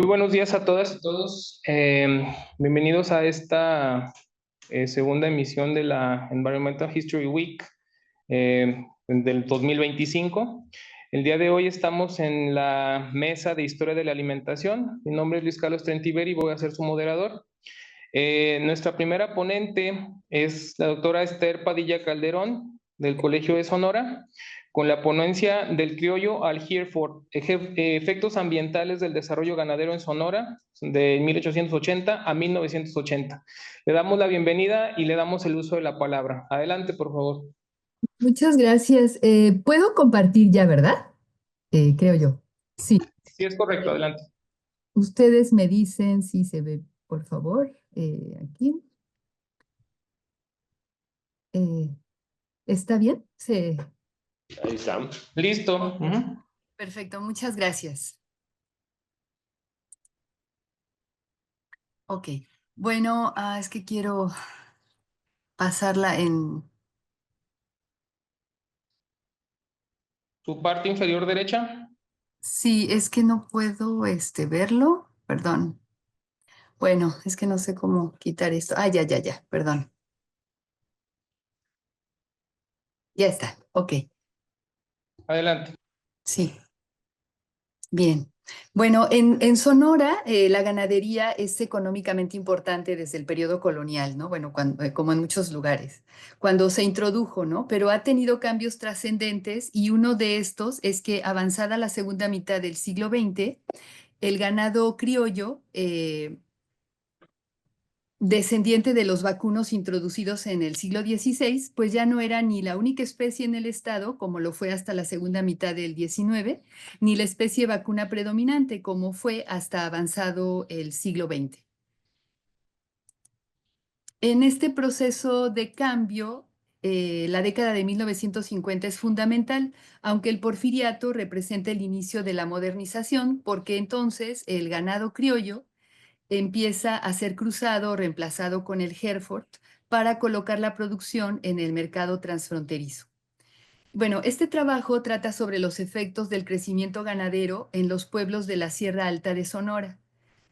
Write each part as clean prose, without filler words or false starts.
buenos días a todas y todos. Bienvenidos a esta segunda emisión de la Environmental History Week del 2025. El día de hoy estamos en la mesa de Historia de la Alimentación. Mi nombre es Luis Carlos Trentiberi y voy a ser su moderador. Nuestra primera ponente es la doctora Esther Padilla Calderón, del Colegio de Sonora, con la ponencia del criollo al Hereford, efectos ambientales del desarrollo ganadero en Sonora, de 1880 a 1980. Le damos la bienvenida y le damos el uso de la palabra. Adelante, por favor. Muchas gracias. ¿Puedo compartir ya, verdad? Creo yo. Sí. Sí, es correcto, adelante. Ustedes me dicen si se ve, por favor, aquí. Eh, ¿Está bien? Sí. Ahí está. Listo. Ok. Perfecto, muchas gracias. Ok. Bueno, es que quiero pasarla en... Su parte inferior derecha. Sí, es que no puedo verlo. Perdón. Bueno, es que no sé cómo quitar esto. Ya, perdón. Ya está. Ok. Adelante. Sí. Bien. Bueno, en Sonora la ganadería es económicamente importante desde el periodo colonial, ¿no? Bueno, como en muchos lugares, cuando se introdujo, ¿no? Pero ha tenido cambios trascendentes y uno de estos es que avanzada la segunda mitad del siglo XX, el ganado criollo descendiente de los vacunos introducidos en el siglo XVI, pues ya no era ni la única especie en el estado, como lo fue hasta la segunda mitad del XIX, ni la especie vacuna predominante, como fue hasta avanzado el siglo XX. En este proceso de cambio, la década de 1950 es fundamental, aunque el porfiriato representa el inicio de la modernización, porque entonces el ganado criollo empieza a ser cruzado o reemplazado con el Hereford para colocar la producción en el mercado transfronterizo. Bueno, este trabajo trata sobre los efectos del crecimiento ganadero en los pueblos de la Sierra Alta de Sonora.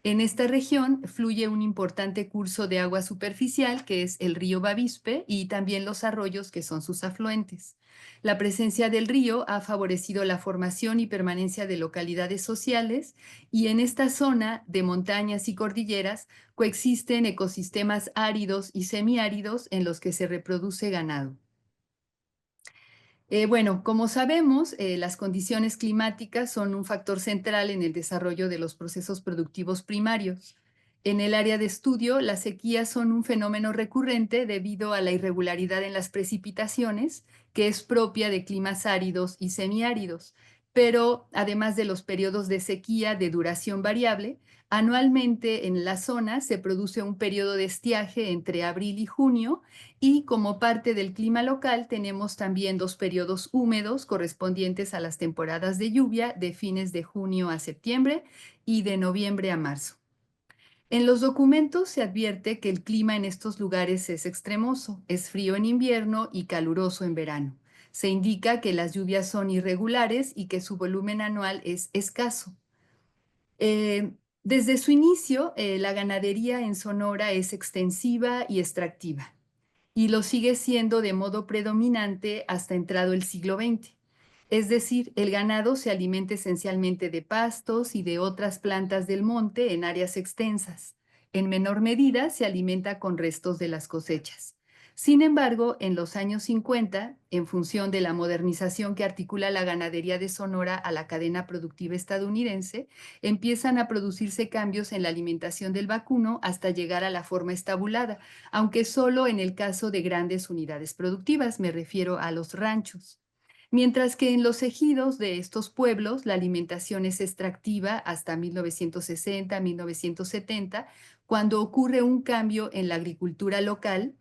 En esta región fluye un importante curso de agua superficial, que es el río Bavispe, y también los arroyos, que son sus afluentes. La presencia del río ha favorecido la formación y permanencia de localidades sociales, y en esta zona de montañas y cordilleras coexisten ecosistemas áridos y semiáridos en los que se reproduce ganado. Bueno, como sabemos, las condiciones climáticas son un factor central en el desarrollo de los procesos productivos primarios. En el área de estudio, las sequías son un fenómeno recurrente debido a la irregularidad en las precipitaciones, que es propia de climas áridos y semiáridos. Pero además de los periodos de sequía de duración variable, anualmente en la zona se produce un periodo de estiaje entre abril y junio, y como parte del clima local tenemos también dos periodos húmedos correspondientes a las temporadas de lluvia de fines de junio a septiembre y de noviembre a marzo. En los documentos se advierte que el clima en estos lugares es extremoso, es frío en invierno y caluroso en verano. Se indica que las lluvias son irregulares y que su volumen anual es escaso. Eh, Desde su inicio, la ganadería en Sonora es extensiva y extractiva, y lo sigue siendo de modo predominante hasta entrado el siglo XX. Es decir, el ganado se alimenta esencialmente de pastos y de otras plantas del monte en áreas extensas. En menor medida se alimenta con restos de las cosechas. Sin embargo, en los años 50, en función de la modernización que articula la ganadería de Sonora a la cadena productiva estadounidense, empiezan a producirse cambios en la alimentación del vacuno hasta llegar a la forma estabulada, aunque solo en el caso de grandes unidades productivas, me refiero a los ranchos. Mientras que en los ejidos de estos pueblos la alimentación es extractiva hasta 1960-1970, cuando ocurre un cambio en la agricultura local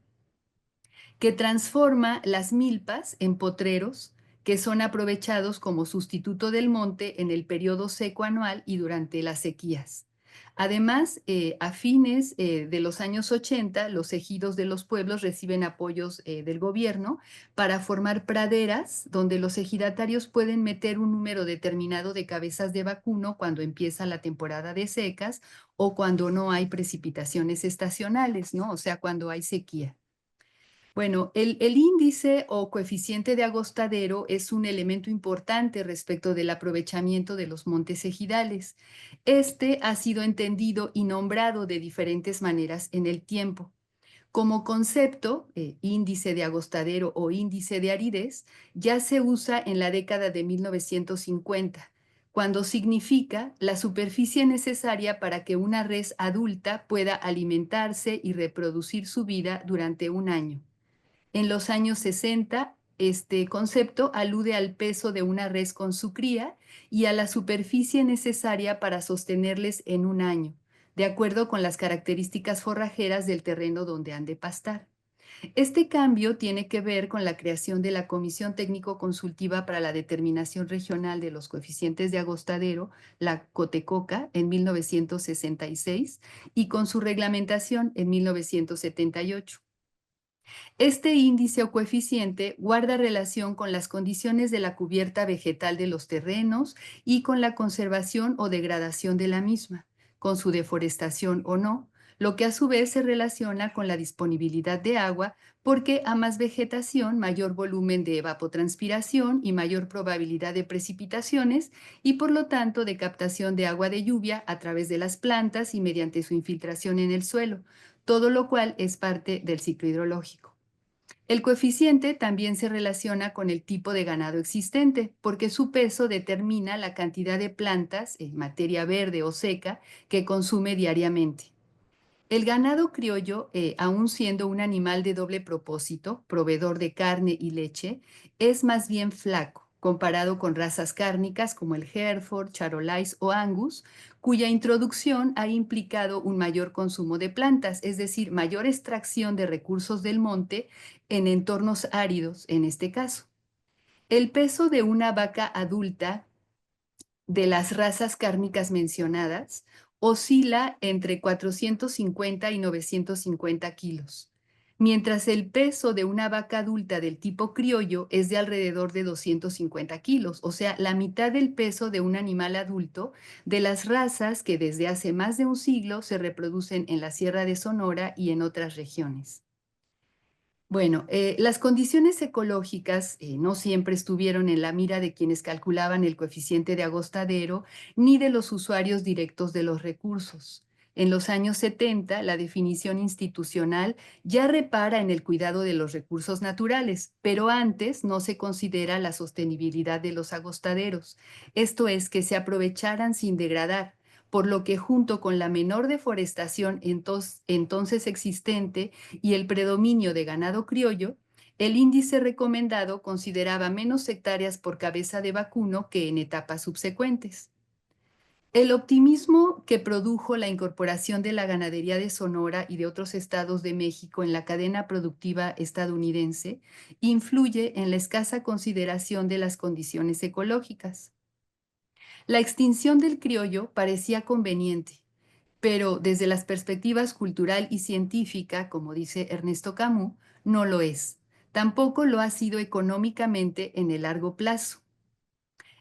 que transforma las milpas en potreros que son aprovechados como sustituto del monte en el periodo seco anual y durante las sequías. Además, a fines de los años 80, los ejidos de los pueblos reciben apoyos del gobierno para formar praderas donde los ejidatarios pueden meter un número determinado de cabezas de vacuno cuando empieza la temporada de secas o cuando no hay precipitaciones estacionales, ¿no? O sea, cuando hay sequía. Bueno, el índice o coeficiente de agostadero es un elemento importante respecto del aprovechamiento de los montes ejidales. Este ha sido entendido y nombrado de diferentes maneras en el tiempo. Como concepto, índice de agostadero o índice de aridez, ya se usa en la década de 1950, cuando significa la superficie necesaria para que una res adulta pueda alimentarse y reproducir su vida durante un año. En los años 60, este concepto alude al peso de una res con su cría y a la superficie necesaria para sostenerles en un año, de acuerdo con las características forrajeras del terreno donde han de pastar. Este cambio tiene que ver con la creación de la Comisión Técnico Consultiva para la Determinación Regional de los Coeficientes de Agostadero, la COTECOCA, en 1966, y con su reglamentación en 1978. Este índice o coeficiente guarda relación con las condiciones de la cubierta vegetal de los terrenos y con la conservación o degradación de la misma, con su deforestación o no, lo que a su vez se relaciona con la disponibilidad de agua porque a más vegetación, mayor volumen de evapotranspiración y mayor probabilidad de precipitaciones y por lo tanto de captación de agua de lluvia a través de las plantas y mediante su infiltración en el suelo, todo lo cual es parte del ciclo hidrológico. El coeficiente también se relaciona con el tipo de ganado existente, porque su peso determina la cantidad de plantas, en materia verde o seca, que consume diariamente. El ganado criollo, aun siendo un animal de doble propósito, proveedor de carne y leche, es más bien flaco, comparado con razas cárnicas como el Hereford, Charolais o Angus, cuya introducción ha implicado un mayor consumo de plantas, es decir, mayor extracción de recursos del monte en entornos áridos, en este caso. El peso de una vaca adulta de las razas cárnicas mencionadas oscila entre 450 y 950 kilos, mientras el peso de una vaca adulta del tipo criollo es de alrededor de 250 kilos, o sea, la mitad del peso de un animal adulto de las razas que desde hace más de un siglo se reproducen en la Sierra de Sonora y en otras regiones. Bueno, las condiciones ecológicas no siempre estuvieron en la mira de quienes calculaban el coeficiente de agostadero ni de los usuarios directos de los recursos. En los años 70, la definición institucional ya repara en el cuidado de los recursos naturales, pero antes no se considera la sostenibilidad de los agostaderos, esto es, que se aprovecharan sin degradar, por lo que junto con la menor deforestación entonces existente, y el predominio de ganado criollo, el índice recomendado consideraba menos hectáreas por cabeza de vacuno que en etapas subsecuentes. El optimismo que produjo la incorporación de la ganadería de Sonora y de otros estados de México en la cadena productiva estadounidense influye en la escasa consideración de las condiciones ecológicas. La extinción del criollo parecía conveniente, pero desde las perspectivas cultural y científica, como dice Ernesto Camus, no lo es. Tampoco lo ha sido económicamente en el largo plazo.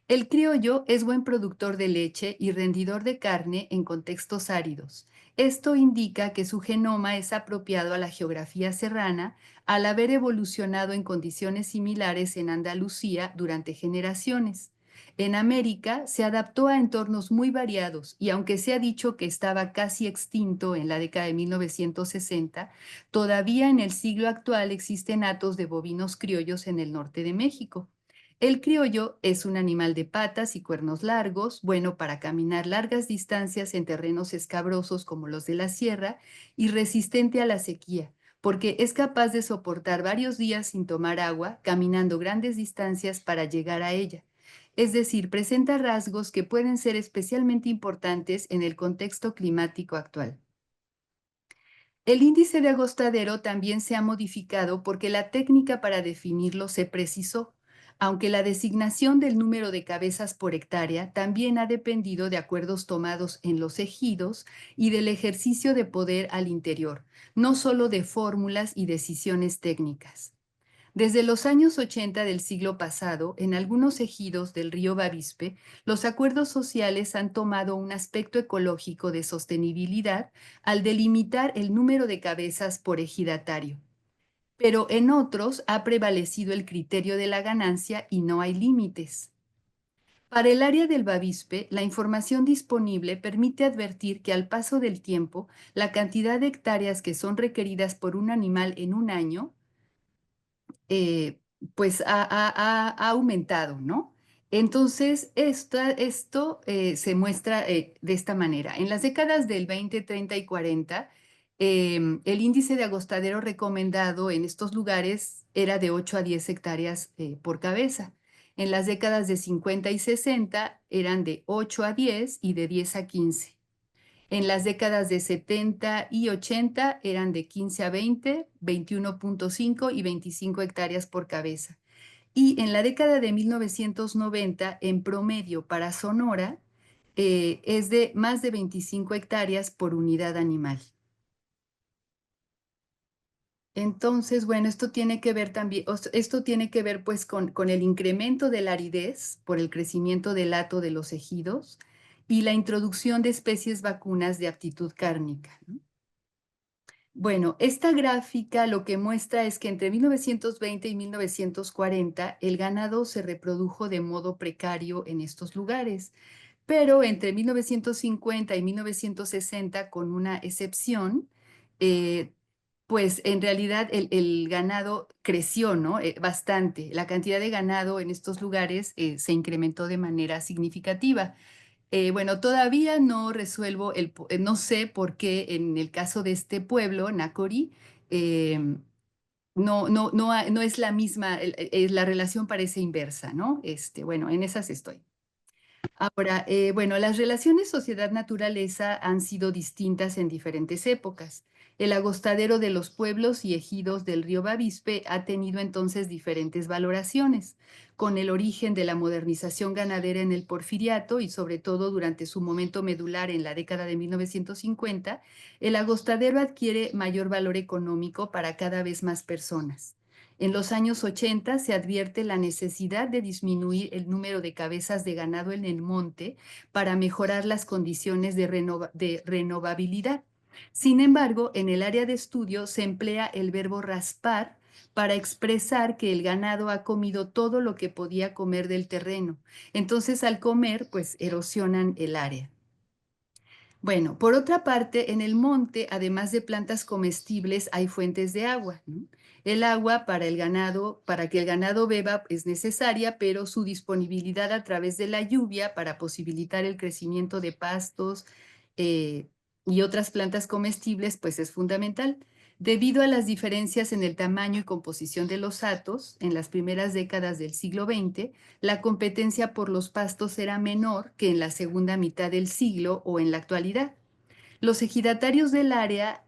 El criollo es buen productor de leche y rendidor de carne en contextos áridos. Esto indica que su genoma es apropiado a la geografía serrana al haber evolucionado en condiciones similares en Andalucía durante generaciones. En América se adaptó a entornos muy variados y aunque se ha dicho que estaba casi extinto en la década de 1960, todavía en el siglo actual existen hatos de bovinos criollos en el norte de México. El criollo es un animal de patas y cuernos largos, bueno para caminar largas distancias en terrenos escabrosos como los de la sierra y resistente a la sequía, porque es capaz de soportar varios días sin tomar agua, caminando grandes distancias para llegar a ella. Es decir, presenta rasgos que pueden ser especialmente importantes en el contexto climático actual. El índice de agostadero también se ha modificado porque la técnica para definirlo se precisó. aunque la designación del número de cabezas por hectárea también ha dependido de acuerdos tomados en los ejidos y del ejercicio de poder al interior, no solo de fórmulas y decisiones técnicas. Desde los años 80 del siglo pasado, en algunos ejidos del río Bavispe, los acuerdos sociales han tomado un aspecto ecológico de sostenibilidad al delimitar el número de cabezas por ejidatario. Pero en otros ha prevalecido el criterio de la ganancia y no hay límites. Para el área del Bavispe, la información disponible permite advertir que al paso del tiempo, la cantidad de hectáreas que son requeridas por un animal en un año eh, pues ha aumentado, ¿no? Entonces, esto se muestra de esta manera. En las décadas del 20, 30 y 40, el índice de agostadero recomendado en estos lugares era de 8 a 10 hectáreas por cabeza. En las décadas de 50 y 60 eran de 8 a 10 y de 10 a 15. En las décadas de 70 y 80 eran de 15 a 20, 21.5 y 25 hectáreas por cabeza. Y en la década de 1990, en promedio para Sonora, es de más de 25 hectáreas por unidad animal. Entonces, bueno, esto tiene que ver también, esto tiene que ver pues con el incremento de la aridez por el crecimiento del hato de los ejidos y la introducción de especies vacunas de aptitud cárnica, ¿no? Bueno, esta gráfica lo que muestra es que entre 1920 y 1940 el ganado se reprodujo de modo precario en estos lugares, pero entre 1950 y 1960, con una excepción, eh, pues en realidad el ganado creció, ¿no? Bastante. La cantidad de ganado en estos lugares se incrementó de manera significativa. Bueno, todavía no resuelvo, no sé por qué en el caso de este pueblo, Nacori, no es la misma, la relación parece inversa, ¿no? Bueno, en esas estoy. Ahora, bueno, las relaciones sociedad-naturaleza han sido distintas en diferentes épocas. El agostadero de los pueblos y ejidos del río Bavispe ha tenido entonces diferentes valoraciones, con el origen de la modernización ganadera en el Porfiriato y sobre todo durante su momento medular en la década de 1950, el agostadero adquiere mayor valor económico para cada vez más personas. En los años 80 se advierte la necesidad de disminuir el número de cabezas de ganado en el monte para mejorar las condiciones de renovabilidad. Sin embargo, en el área de estudio se emplea el verbo raspar para expresar que el ganado ha comido todo lo que podía comer del terreno. Entonces, al comer, pues erosionan el área. Bueno, por otra parte, en el monte, además de plantas comestibles, hay fuentes de agua, ¿no? El agua para el ganado, para que el ganado beba, es necesaria, pero su disponibilidad a través de la lluvia para posibilitar el crecimiento de pastos eh, y otras plantas comestibles, pues es fundamental. Debido a las diferencias en el tamaño y composición de los hatos, en las primeras décadas del siglo XX, la competencia por los pastos era menor que en la segunda mitad del siglo o en la actualidad. Los ejidatarios del área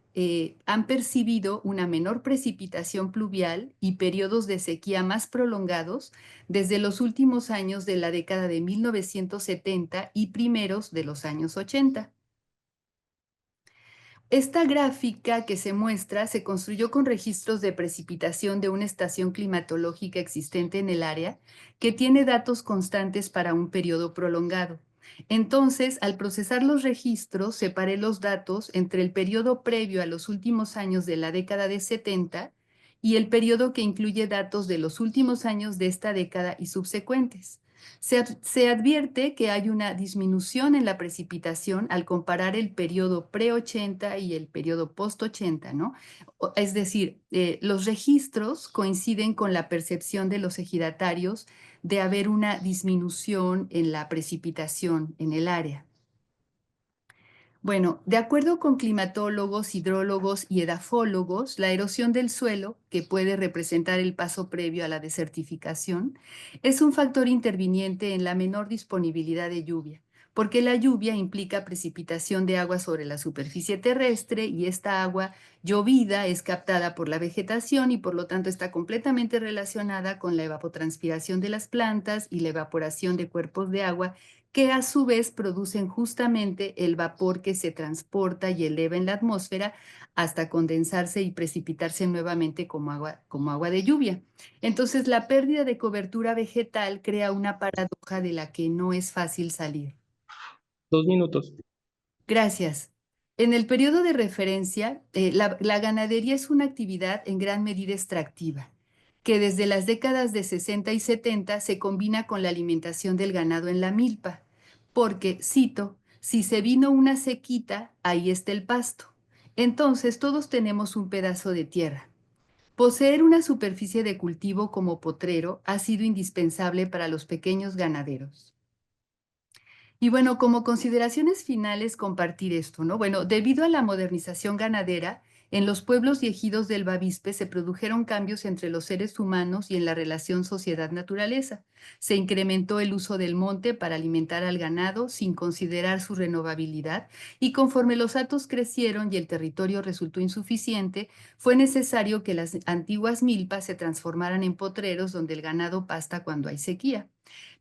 han percibido una menor precipitación pluvial y periodos de sequía más prolongados desde los últimos años de la década de 1970 y primeros de los años 80. Esta gráfica que se muestra se construyó con registros de precipitación de una estación climatológica existente en el área que tiene datos constantes para un periodo prolongado. Entonces, al procesar los registros, separé los datos entre el periodo previo a los últimos años de la década de 70 y el periodo que incluye datos de los últimos años de esta década y subsecuentes. Se advierte que hay una disminución en la precipitación al comparar el periodo pre-80 y el periodo post-80, ¿no? Es decir, los registros coinciden con la percepción de los ejidatarios de haber una disminución en la precipitación en el área. Bueno, de acuerdo con climatólogos, hidrólogos y edafólogos, la erosión del suelo, que puede representar el paso previo a la desertificación, es un factor interviniente en la menor disponibilidad de lluvia. porque la lluvia implica precipitación de agua sobre la superficie terrestre y esta agua llovida es captada por la vegetación y por lo tanto está completamente relacionada con la evapotranspiración de las plantas y la evaporación de cuerpos de agua que a su vez producen justamente el vapor que se transporta y eleva en la atmósfera hasta condensarse y precipitarse nuevamente como agua de lluvia. Entonces, la pérdida de cobertura vegetal crea una paradoja de la que no es fácil salir. 2 minutos. Gracias. En el periodo de referencia, la ganadería es una actividad en gran medida extractiva, que desde las décadas de 60 y 70 se combina con la alimentación del ganado en la milpa, porque, cito, si se vino una sequita, ahí está el pasto. Entonces todos tenemos un pedazo de tierra. Poseer una superficie de cultivo como potrero ha sido indispensable para los pequeños ganaderos. Y bueno, como consideraciones finales, compartir esto, ¿no? Bueno, debido a la modernización ganadera, en los pueblos y ejidos del Bavispe se produjeron cambios entre los seres humanos y en la relación sociedad-naturaleza. Se incrementó el uso del monte para alimentar al ganado sin considerar su renovabilidad y conforme los hatos crecieron y el territorio resultó insuficiente, fue necesario que las antiguas milpas se transformaran en potreros donde el ganado pasta cuando hay sequía.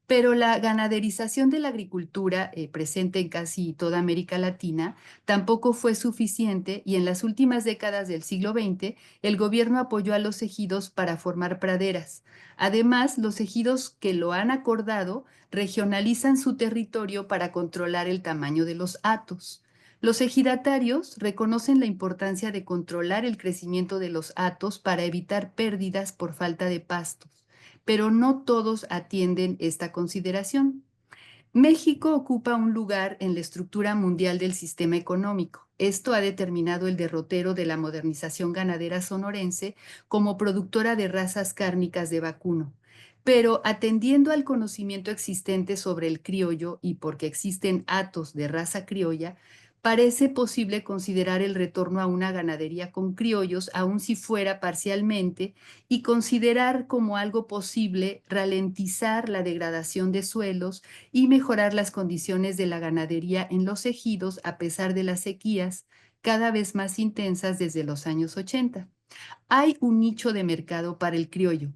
Pero la ganaderización de la agricultura, presente en casi toda América Latina, tampoco fue suficiente y en las últimas décadas del siglo XX, el gobierno apoyó a los ejidos para formar praderas. Además, los ejidos que lo han acordado regionalizan su territorio para controlar el tamaño de los hatos. Los ejidatarios reconocen la importancia de controlar el crecimiento de los hatos para evitar pérdidas por falta de pastos, pero no todos atienden esta consideración. México ocupa un lugar en la estructura mundial del sistema económico. Esto ha determinado el derrotero de la modernización ganadera sonorense como productora de razas cárnicas de vacuno. Pero atendiendo al conocimiento existente sobre el criollo y porque existen hatos de raza criolla, parece posible considerar el retorno a una ganadería con criollos, aun si fuera parcialmente, y considerar como algo posible ralentizar la degradación de suelos y mejorar las condiciones de la ganadería en los ejidos a pesar de las sequías cada vez más intensas desde los años 80. Hay un nicho de mercado para el criollo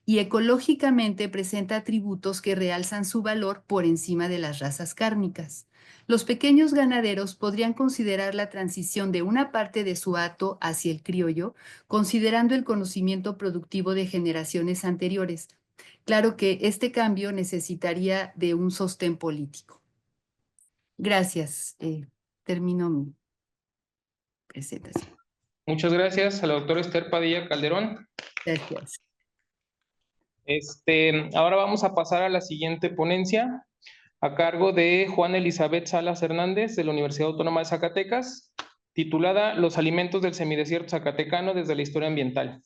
y ecológicamente presenta atributos que realzan su valor por encima de las razas cárnicas. Los pequeños ganaderos podrían considerar la transición de una parte de su hato hacia el criollo, considerando el conocimiento productivo de generaciones anteriores. Claro que este cambio necesitaría de un sostén político. Gracias. Termino mi presentación. Muchas gracias a la doctora Esther Padilla Calderón. Gracias. Ahora vamos a pasar a la siguiente ponencia, a cargo de Juana Elizabeth Salas Hernández, de la Universidad Autónoma de Zacatecas, titulada Los alimentos del semidesierto zacatecano desde la historia ambiental.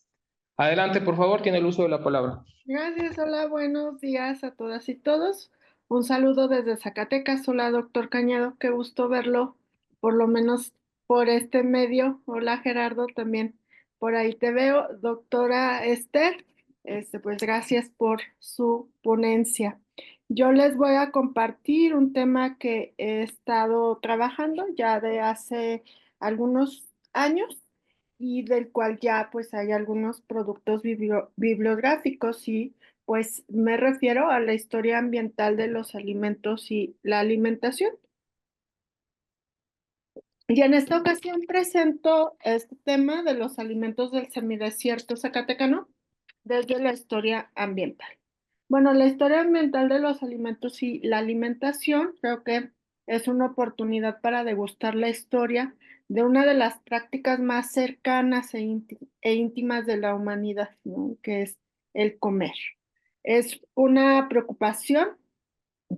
Adelante, por favor, tiene el uso de la palabra. Gracias, hola, buenos días a todas y todos. Un saludo desde Zacatecas. Hola, doctor Cañado, qué gusto verlo, por lo menos por este medio. Hola, Gerardo, también por ahí te veo. Doctora Esther, pues gracias por su ponencia. Yo les voy a compartir un tema que he estado trabajando ya de hace algunos años y del cual ya pues hay algunos productos bibliográficos y pues me refiero a la historia ambiental de los alimentos y la alimentación. Y en esta ocasión presento este tema de los alimentos del semidesierto zacatecano desde la historia ambiental. Bueno, la historia ambiental de los alimentos y la alimentación creo que es una oportunidad para degustar la historia de una de las prácticas más cercanas e íntimas de la humanidad, ¿no? Que es el comer. Es una preocupación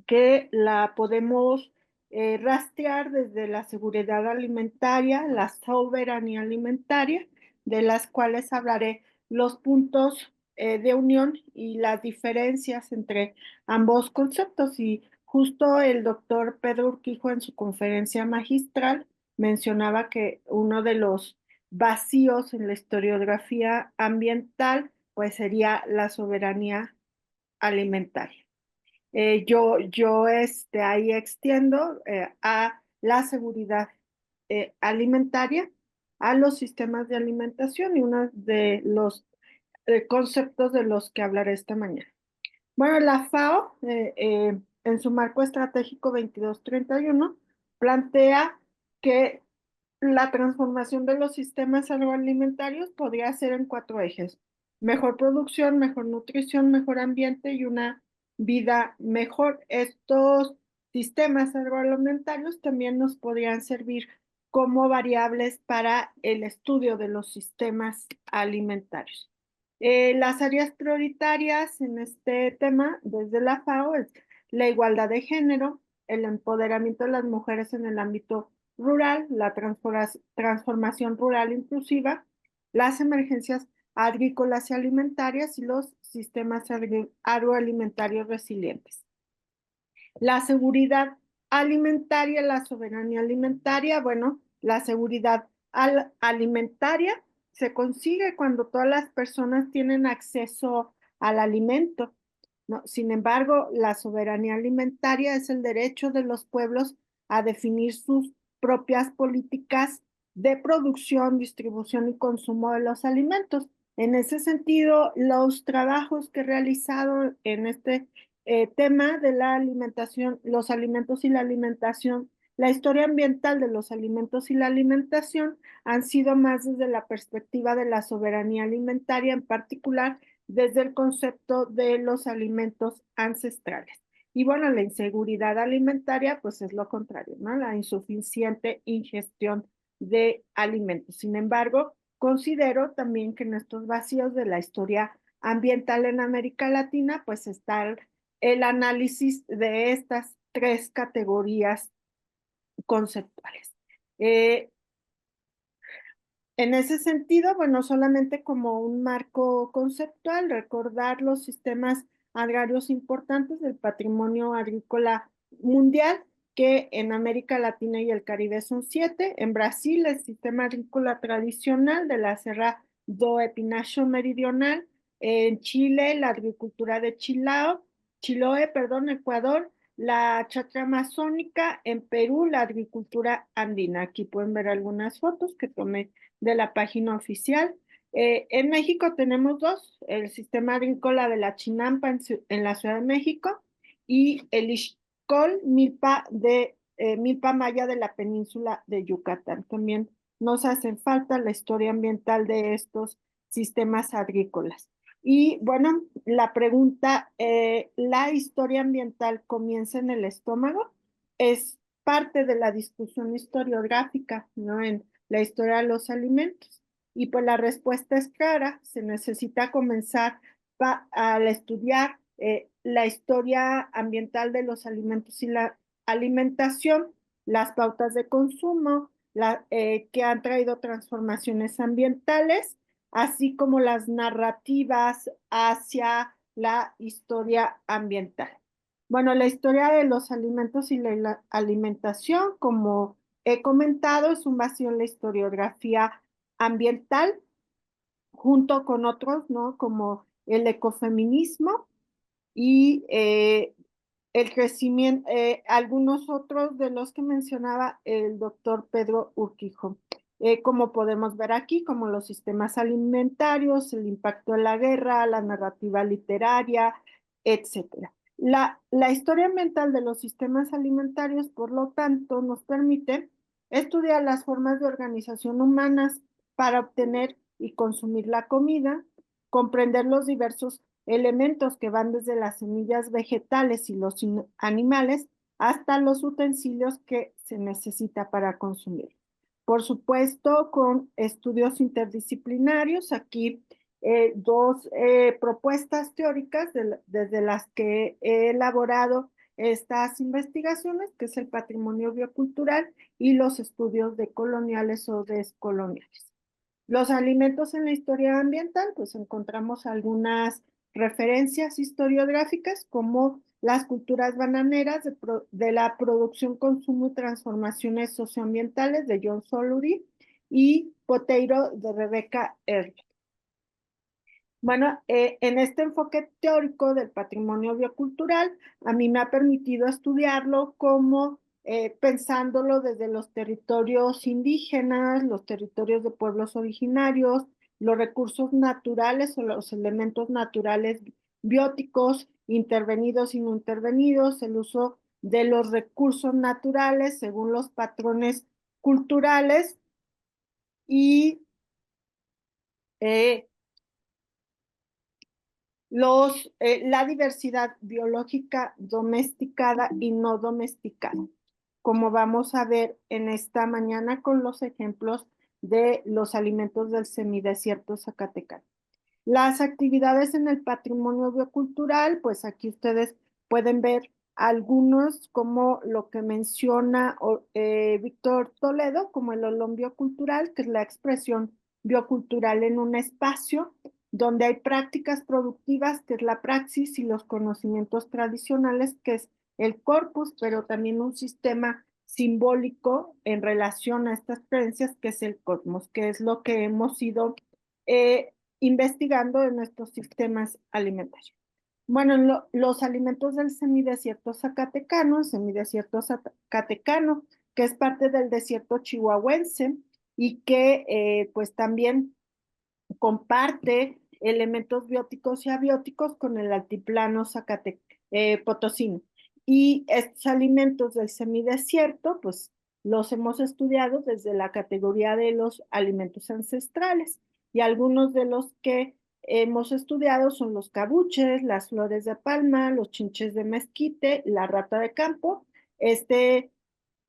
que la podemos rastrear desde la seguridad alimentaria, la soberanía alimentaria, de las cuales hablaré los puntos de unión y las diferencias entre ambos conceptos. Y justo el doctor Pedro Urquijo en su conferencia magistral mencionaba que uno de los vacíos en la historiografía ambiental pues sería la soberanía alimentaria. Yo ahí extiendo a la seguridad alimentaria, a los sistemas de alimentación y uno de los conceptos de los que hablaré esta mañana. Bueno, la FAO, en su marco estratégico 2231, plantea que la transformación de los sistemas agroalimentarios podría ser en 4 ejes: mejor producción, mejor nutrición, mejor ambiente y una vida mejor. Estos sistemas agroalimentarios también nos podrían servir como variables para el estudio de los sistemas alimentarios. Las áreas prioritarias en este tema desde la FAO es la igualdad de género, el empoderamiento de las mujeres en el ámbito rural, la transformación rural inclusiva, las emergencias agrícolas y alimentarias y los sistemas agroalimentarios resilientes. La seguridad alimentaria, la soberanía alimentaria, bueno, la seguridad alimentaria se consigue cuando todas las personas tienen acceso al alimento, ¿no? Sin embargo, la soberanía alimentaria es el derecho de los pueblos a definir sus propias políticas de producción, distribución y consumo de los alimentos. En ese sentido, los trabajos que he realizado en este tema de la alimentación, los alimentos y la alimentación, la historia ambiental de los alimentos y la alimentación han sido más desde la perspectiva de la soberanía alimentaria, en particular desde el concepto de los alimentos ancestrales. Y bueno, la inseguridad alimentaria, pues es lo contrario, ¿no? La insuficiente ingestión de alimentos. Sin embargo, considero también que en estos vacíos de la historia ambiental en América Latina, pues está el análisis de estas 3 categorías conceptuales. En ese sentido, bueno, solamente como un marco conceptual, recordar los sistemas agrarios importantes del patrimonio agrícola mundial, que en América Latina y el Caribe son 7. En Brasil, el sistema agrícola tradicional de la Serra do Espinhaço Meridional. En Chile, la agricultura de Chiloé, Ecuador, la chacra amazónica. En Perú, la agricultura andina. Aquí pueden ver algunas fotos que tomé de la página oficial. En México tenemos 2, el sistema agrícola de la Chinampa en la Ciudad de México y el Ixcol Milpa Maya de la península de Yucatán. También nos hacen falta la historia ambiental de estos sistemas agrícolas. Y bueno, la pregunta, ¿la historia ambiental comienza en el estómago? Es parte de la discusión historiográfica, ¿no? En la historia de los alimentos. Y pues la respuesta es clara, se necesita comenzar al estudiar la historia ambiental de los alimentos y la alimentación, las pautas de consumo, que han traído transformaciones ambientales, así como las narrativas hacia la historia ambiental. Bueno, la historia de los alimentos y la alimentación, como he comentado, es un vacío en la historiografía ambiental, junto con otros, ¿no? Como el ecofeminismo y el crecimiento, algunos otros de los que mencionaba el doctor Pedro Urquijo. Como podemos ver aquí, como los sistemas alimentarios, el impacto de la guerra, la narrativa literaria, etc. La historia ambiental de los sistemas alimentarios, por lo tanto, nos permite estudiar las formas de organización humanas para obtener y consumir la comida, comprender los diversos elementos que van desde las semillas vegetales y los animales hasta los utensilios que se necesita para consumir. Por supuesto, con estudios interdisciplinarios, aquí 2 propuestas teóricas desde las que he elaborado estas investigaciones, que es el patrimonio biocultural y los estudios decoloniales o descoloniales. Los alimentos en la historia ambiental, pues encontramos algunas referencias historiográficas como las culturas bananeras de la producción, consumo y transformaciones socioambientales de John Solury y Poteiro de Rebecca Earle. Bueno, en este enfoque teórico del patrimonio biocultural, a mí me ha permitido estudiarlo como pensándolo desde los territorios indígenas, los territorios de pueblos originarios, los recursos naturales o los elementos naturales bióticos, intervenidos y no intervenidos, el uso de los recursos naturales según los patrones culturales y eh, la diversidad biológica domesticada y no domesticada, como vamos a ver en esta mañana con los ejemplos de los alimentos del semidesierto zacatecano. Las actividades en el patrimonio biocultural, pues aquí ustedes pueden ver algunos como lo que menciona Víctor Toledo, como el olón biocultural, que es la expresión biocultural en un espacio donde hay prácticas productivas, que es la praxis, y los conocimientos tradicionales, que es el corpus, pero también un sistema simbólico en relación a estas creencias, que es el cosmos, que es lo que hemos ido investigando en nuestros sistemas alimentarios. Bueno, los alimentos del semidesierto zacatecano, que es parte del desierto chihuahuense y que pues también comparte elementos bióticos y abióticos con el altiplano potosino. Y estos alimentos del semidesierto, pues los hemos estudiado desde la categoría de los alimentos ancestrales. Y algunos de los que hemos estudiado son los cabuches, las flores de palma, los chinches de mezquite, la rata de campo. Este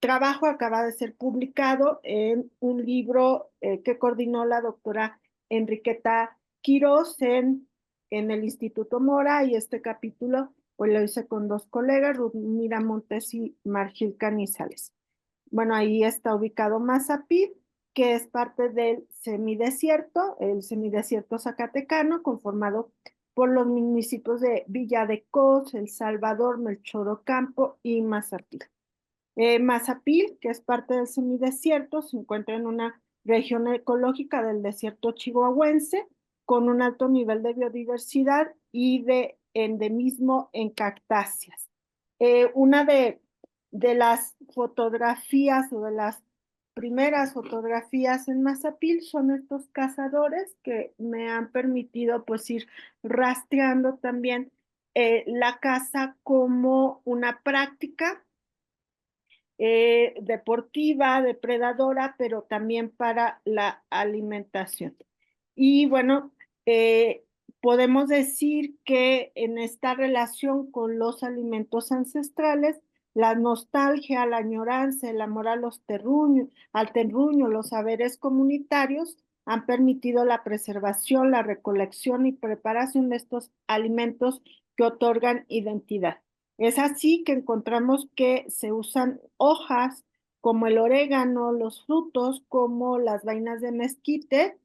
trabajo acaba de ser publicado en un libro que coordinó la doctora Enriqueta Quirós en el Instituto Mora, y este capítulo pues lo hice con dos colegas, Ruth Mira Montes y Margil Canizales. Bueno, ahí está ubicado Mazapil, que es parte del semidesierto, el semidesierto zacatecano, conformado por los municipios de Villa de Cos, El Salvador, Melchor Ocampo y Mazapil. Mazapil, que es parte del semidesierto, se encuentra en una región ecológica del desierto chihuahuense, con un alto nivel de biodiversidad y de endemismo en cactáceas. Una de las fotografías o de las primeras fotografías en Mazapil son estos cazadores que me han permitido pues ir rastreando también la caza como una práctica deportiva, depredadora, pero también para la alimentación. Y bueno, podemos decir que en esta relación con los alimentos ancestrales, la nostalgia, la añoranza, el amor a al terruño, los saberes comunitarios han permitido la preservación, la recolección y preparación de estos alimentos que otorgan identidad. Es así que encontramos que se usan hojas como el orégano, los frutos como las vainas de mezquite,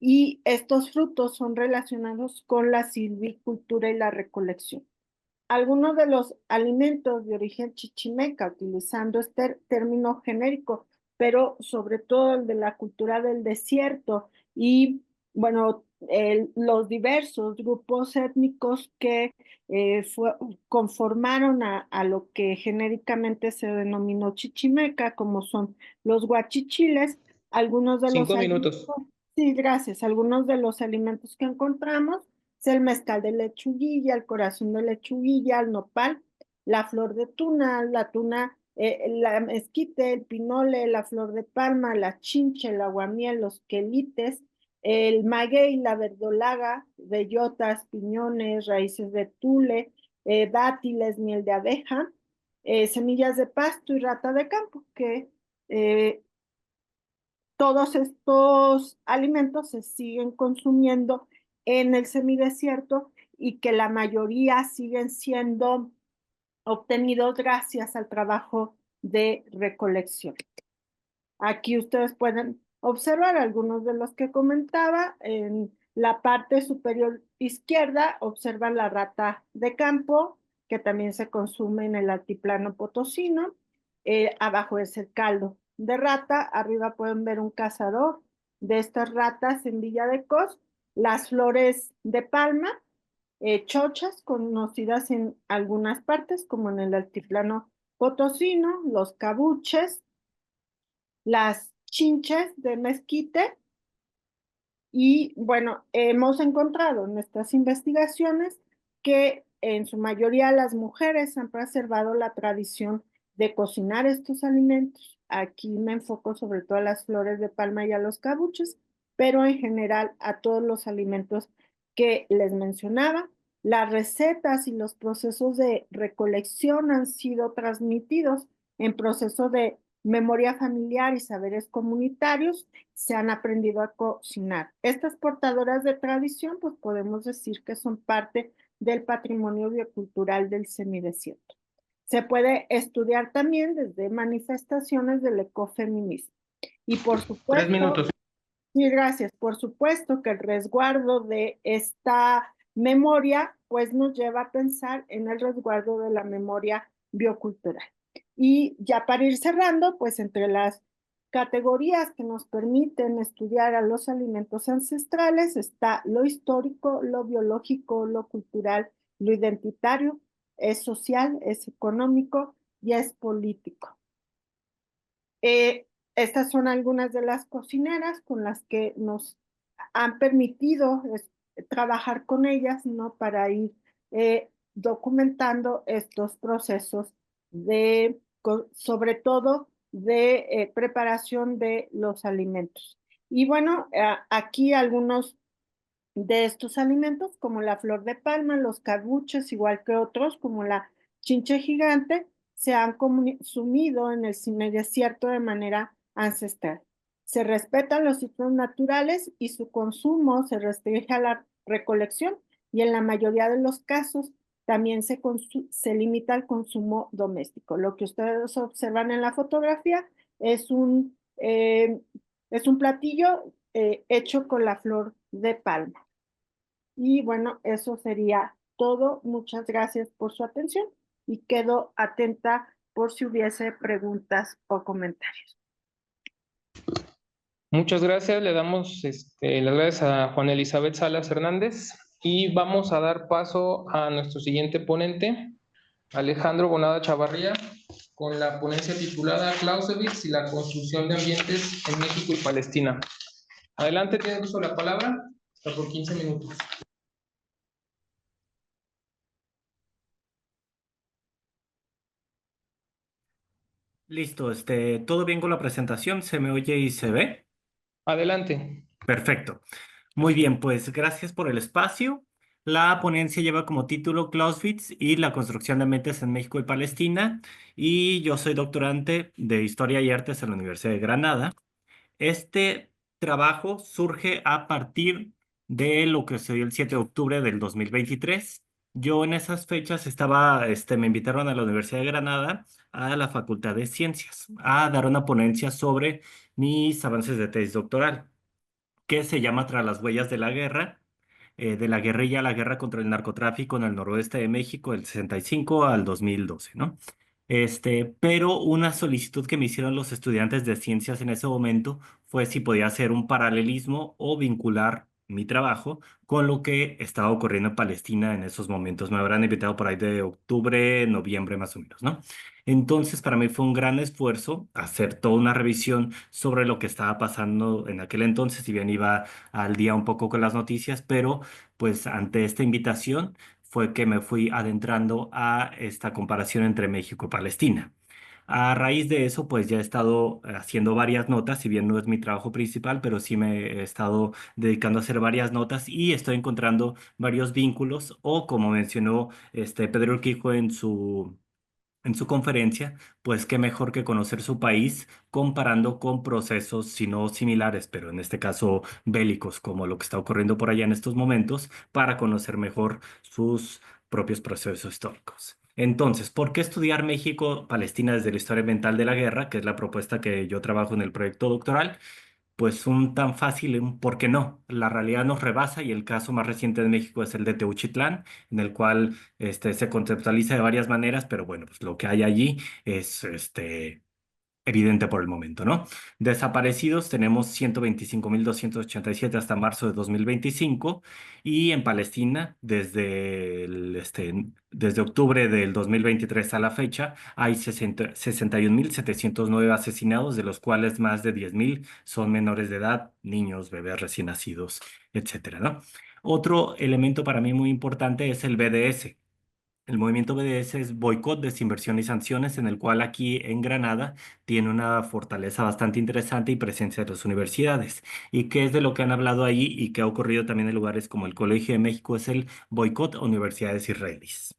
y estos frutos son relacionados con la silvicultura y la recolección. Algunos de los alimentos de origen chichimeca, utilizando este término genérico, pero sobre todo el de la cultura del desierto y, bueno, los diversos grupos étnicos que conformaron a lo que genéricamente se denominó chichimeca, como son los guachichiles, algunos de los 5 alimentos, minutos. sí, gracias, algunos de los alimentos que encontramos es el mezcal de lechuguilla, el corazón de lechuguilla, el nopal, la flor de tuna, la mezquite, el pinole, la flor de palma, la chinche, el aguamiel, los quelites, el maguey, la verdolaga, bellotas, piñones, raíces de tule, dátiles, miel de abeja, semillas de pasto y rata de campo, que todos estos alimentos se siguen consumiendo en el semidesierto y que la mayoría siguen siendo obtenidos gracias al trabajo de recolección. Aquí ustedes pueden observar algunos de los que comentaba. En la parte superior izquierda observan la rata de campo, que también se consume en el altiplano potosino. Abajo es el caldo de rata. Arriba pueden ver un cazador de estas ratas en Villa de Cos. las flores de palma, chochas, conocidas en algunas partes, como en el altiplano potosino, los cabuches, las chinches de mezquite. Y bueno, hemos encontrado en estas investigaciones que en su mayoría las mujeres han preservado la tradición de cocinar estos alimentos. Aquí me enfoco sobre todo a las flores de palma y a los cabuches, pero en general a todos los alimentos que les mencionaba. Las recetas y los procesos de recolección han sido transmitidos en proceso de memoria familiar y saberes comunitarios, se han aprendido a cocinar. Estas portadoras de tradición, pues podemos decir que son parte del patrimonio biocultural del semidesierto. Se puede estudiar también desde manifestaciones del ecofeminismo. Y por 3 supuesto, minutos. sí, gracias. Por supuesto que el resguardo de esta memoria, pues nos lleva a pensar en el resguardo de la memoria biocultural. Y ya para ir cerrando, pues entre las categorías que nos permiten estudiar a los alimentos ancestrales está lo histórico, lo biológico, lo cultural, lo identitario, es social, es económico y es político. Estas son algunas de las cocineras con las que nos han permitido trabajar con ellas, ¿no? Para ir documentando estos procesos de, sobre todo, de preparación de los alimentos. Y bueno, aquí algunos de estos alimentos, como la flor de palma, los cabuches, igual que otros, como la chinche gigante, se han consumido en el semidesierto de manera ancestral. Se respetan los ciclos naturales y su consumo se restringe a la recolección y en la mayoría de los casos también se limita al consumo doméstico. Lo que ustedes observan en la fotografía es un platillo hecho con la flor de palma. Y bueno, eso sería todo. Muchas gracias por su atención y quedo atenta por si hubiese preguntas o comentarios. Muchas gracias. Le damos las gracias a Juana Elizabeth Salas Hernández y vamos a dar paso a nuestro siguiente ponente, Alejandro Bonada Chavarría, con la ponencia titulada Clausewitz y la construcción de ambientes en México y Palestina. Adelante, tiene uso la palabra, hasta por 15 minutos. Listo, ¿todo bien con la presentación? ¿Se me oye y se ve? Adelante. Perfecto. Muy bien, pues gracias por el espacio. La ponencia lleva como título Clausewitz y la construcción de mentes en México y Palestina, y yo soy doctorante de Historia y Artes en la Universidad de Granada. Este trabajo surge a partir de lo que se dio el 7 de octubre del 2023. Yo en esas fechas me invitaron a la Universidad de Granada, a la Facultad de Ciencias, a dar una ponencia sobre mis avances de tesis doctoral, que se llama Tras las huellas de la guerra, de la guerrilla a la guerra contra el narcotráfico en el noroeste de México, del 65 al 2012, ¿no? Pero una solicitud que me hicieron los estudiantes de ciencias en ese momento fue si podía hacer un paralelismo o vincular mi trabajo con lo que estaba ocurriendo en Palestina en esos momentos. Me habrán invitado por ahí de octubre, noviembre más o menos, ¿no? Entonces, para mí fue un gran esfuerzo hacer toda una revisión sobre lo que estaba pasando en aquel entonces, si bien iba al día un poco con las noticias, pero pues ante esta invitación fue que me fui adentrando a esta comparación entre México y Palestina. A raíz de eso, pues ya he estado haciendo varias notas, si bien no es mi trabajo principal, pero sí me he estado dedicando a hacer varias notas y estoy encontrando varios vínculos o, como mencionó Pedro Urquijo en su conferencia, pues qué mejor que conocer su país comparando con procesos, si no similares, pero en este caso bélicos, como lo que está ocurriendo por allá en estos momentos, para conocer mejor sus propios procesos históricos. Entonces, ¿por qué estudiar México-Palestina desde la historia ambiental de la guerra, que es la propuesta que yo trabajo en el proyecto doctoral? Pues un tan fácil, un por qué no. La realidad nos rebasa y el caso más reciente de México es el de Teuchitlán, en el cual se conceptualiza de varias maneras, pero bueno, pues lo que hay allí es evidente por el momento, ¿no? Desaparecidos tenemos 125.287 hasta marzo de 2025 y en Palestina desde octubre del 2023 a la fecha hay 61.709 asesinados, de los cuales más de 10.000 son menores de edad, niños, bebés recién nacidos, etcétera, ¿no? Otro elemento para mí muy importante es el BDS. El movimiento BDS es Boicot, Desinversión y Sanciones, en el cual aquí en Granada tiene una fortaleza bastante interesante y presencia de las universidades. ¿Y qué es de lo que han hablado ahí y que ha ocurrido también en lugares como el Colegio de México? Es el boicot a universidades israelíes.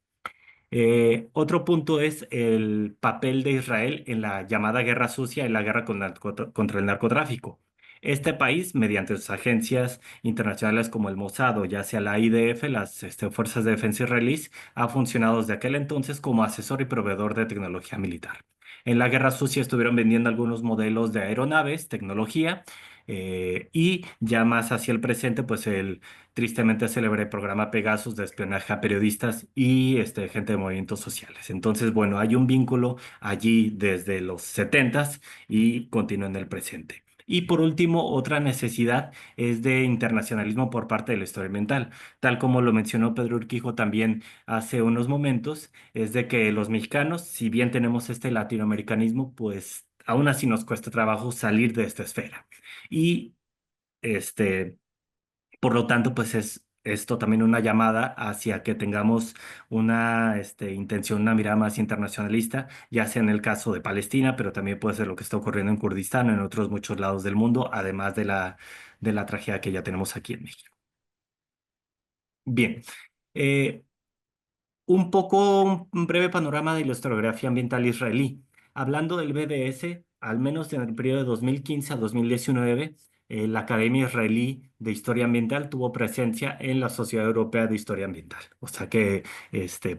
Otro punto es el papel de Israel en la llamada guerra sucia y la guerra contra el narcotráfico. Este país, mediante sus agencias internacionales como el Mossad o ya sea la IDF, las Fuerzas de Defensa israelíes, ha funcionado desde aquel entonces como asesor y proveedor de tecnología militar. En la guerra sucia estuvieron vendiendo algunos modelos de aeronaves, tecnología, y ya más hacia el presente, pues el tristemente célebre programa Pegasus de espionaje a periodistas y gente de movimientos sociales. Entonces, bueno, hay un vínculo allí desde los setentas y continúa en el presente. Y por último, otra necesidad es de internacionalismo por parte de la historia ambiental. Tal como lo mencionó Pedro Urquijo también hace unos momentos, es de que los mexicanos, si bien tenemos este latinoamericanismo, pues aún así nos cuesta trabajo salir de esta esfera. Y este, por lo tanto, pues es esto también una llamada hacia que tengamos una intención, una mirada más internacionalista, ya sea en el caso de Palestina, pero también puede ser lo que está ocurriendo en Kurdistán o en otros muchos lados del mundo, además de la tragedia que ya tenemos aquí en México. Bien, eh, un breve panorama de la historiografía ambiental israelí. Hablando del BDS, al menos en el periodo de 2015 a 2019, la Academia Israelí de Historia Ambiental tuvo presencia en la Sociedad Europea de Historia Ambiental. O sea que,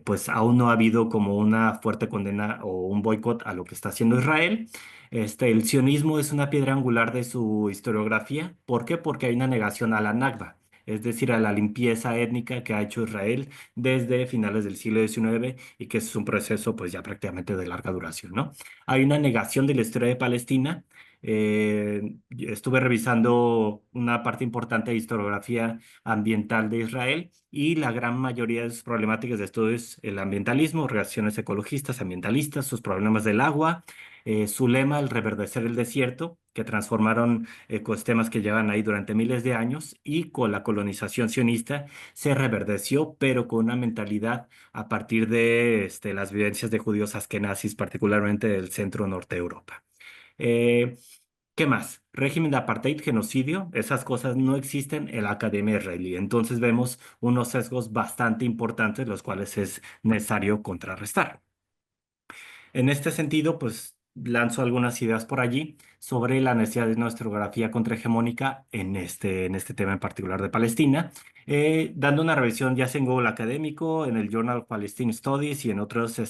pues aún no ha habido como una fuerte condena o un boicot a lo que está haciendo Israel. El sionismo es una piedra angular de su historiografía. ¿Por qué? Porque hay una negación a la Nakba, es decir, a la limpieza étnica que ha hecho Israel desde finales del siglo XIX y que es un proceso pues ya prácticamente de larga duración, ¿no? Hay una negación de la historia de Palestina. Estuve revisando una parte importante de historiografía ambiental de Israel y la gran mayoría de sus problemáticas de estudio es el ambientalismo, reacciones ecologistas, ambientalistas, sus problemas del agua, su lema, el reverdecer el desierto, que transformaron ecosistemas que llevan ahí durante miles de años y con la colonización sionista se reverdeció, pero con una mentalidad a partir de las vivencias de judíos askenazis, particularmente del centro norte de Europa. Eh, ¿Qué más? Régimen de apartheid, genocidio, esas cosas no existen en la Academia Israelí. Entonces vemos unos sesgos bastante importantes, los cuales es necesario contrarrestar. En este sentido, pues lanzo algunas ideas por allí sobre la necesidad de una historiografía contrahegemónica en este tema en particular de Palestina, dando una revisión ya sea en Google Académico, en el Journal of Palestine Studies y en otros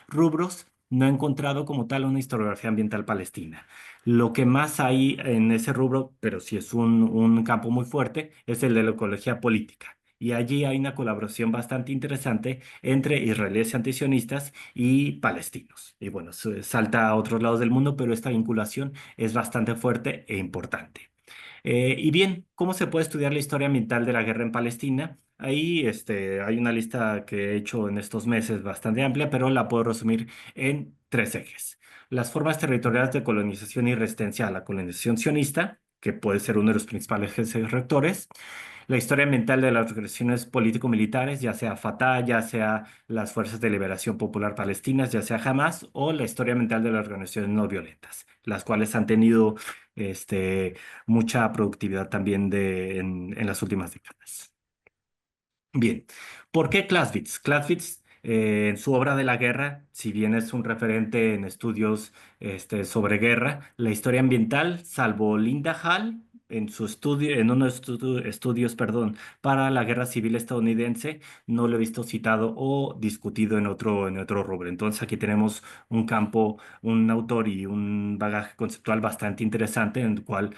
rubros. No he encontrado como tal una historiografía ambiental palestina. Lo que más hay en ese rubro, pero sí es un campo muy fuerte, es el de la ecología política. Y allí hay una colaboración bastante interesante entre israelíes antisionistas y palestinos. Y bueno, salta a otros lados del mundo, pero esta vinculación es bastante fuerte e importante. Y bien, ¿cómo se puede estudiar la historia ambiental de la guerra en Palestina? Ahí hay una lista que he hecho en estos meses bastante amplia, pero la puedo resumir en tres ejes. Las formas territoriales de colonización y resistencia a la colonización sionista, que puede ser uno de los principales ejes rectores, la historia ambiental de las organizaciones político-militares, ya sea Fatah, ya sea las Fuerzas de Liberación Popular Palestinas, ya sea Hamas, o la historia ambiental de las organizaciones no violentas, las cuales han tenido mucha productividad también en las últimas décadas. Bien, ¿por qué Clausewitz? Clausewitz, en su obra de la guerra, si bien es un referente en estudios sobre guerra, la historia ambiental, salvo Linda Hall, en su estudio, en unos estudios, perdón, para la guerra civil estadounidense, no lo he visto citado o discutido en otro rubro. Entonces aquí tenemos un campo, un autor y un bagaje conceptual bastante interesante en el cual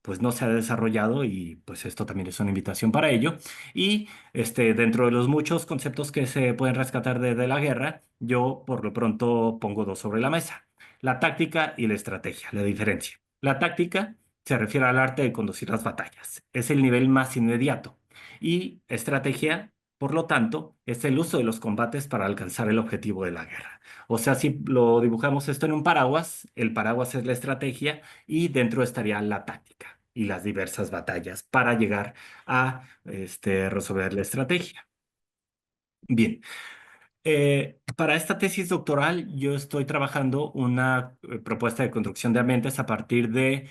pues no se ha desarrollado y pues esto también es una invitación para ello. Y dentro de los muchos conceptos que se pueden rescatar de la guerra, yo por lo pronto pongo dos sobre la mesa: la táctica y la estrategia, la diferencia. La táctica se refiere al arte de conducir las batallas, es el nivel más inmediato. Y estrategia, por lo tanto, es el uso de los combates para alcanzar el objetivo de la guerra. O sea, si lo dibujamos esto en un paraguas, el paraguas es la estrategia y dentro estaría la táctica y las diversas batallas para llegar a resolver la estrategia. Bien, para esta tesis doctoral yo estoy trabajando una propuesta de construcción de ambientes a partir de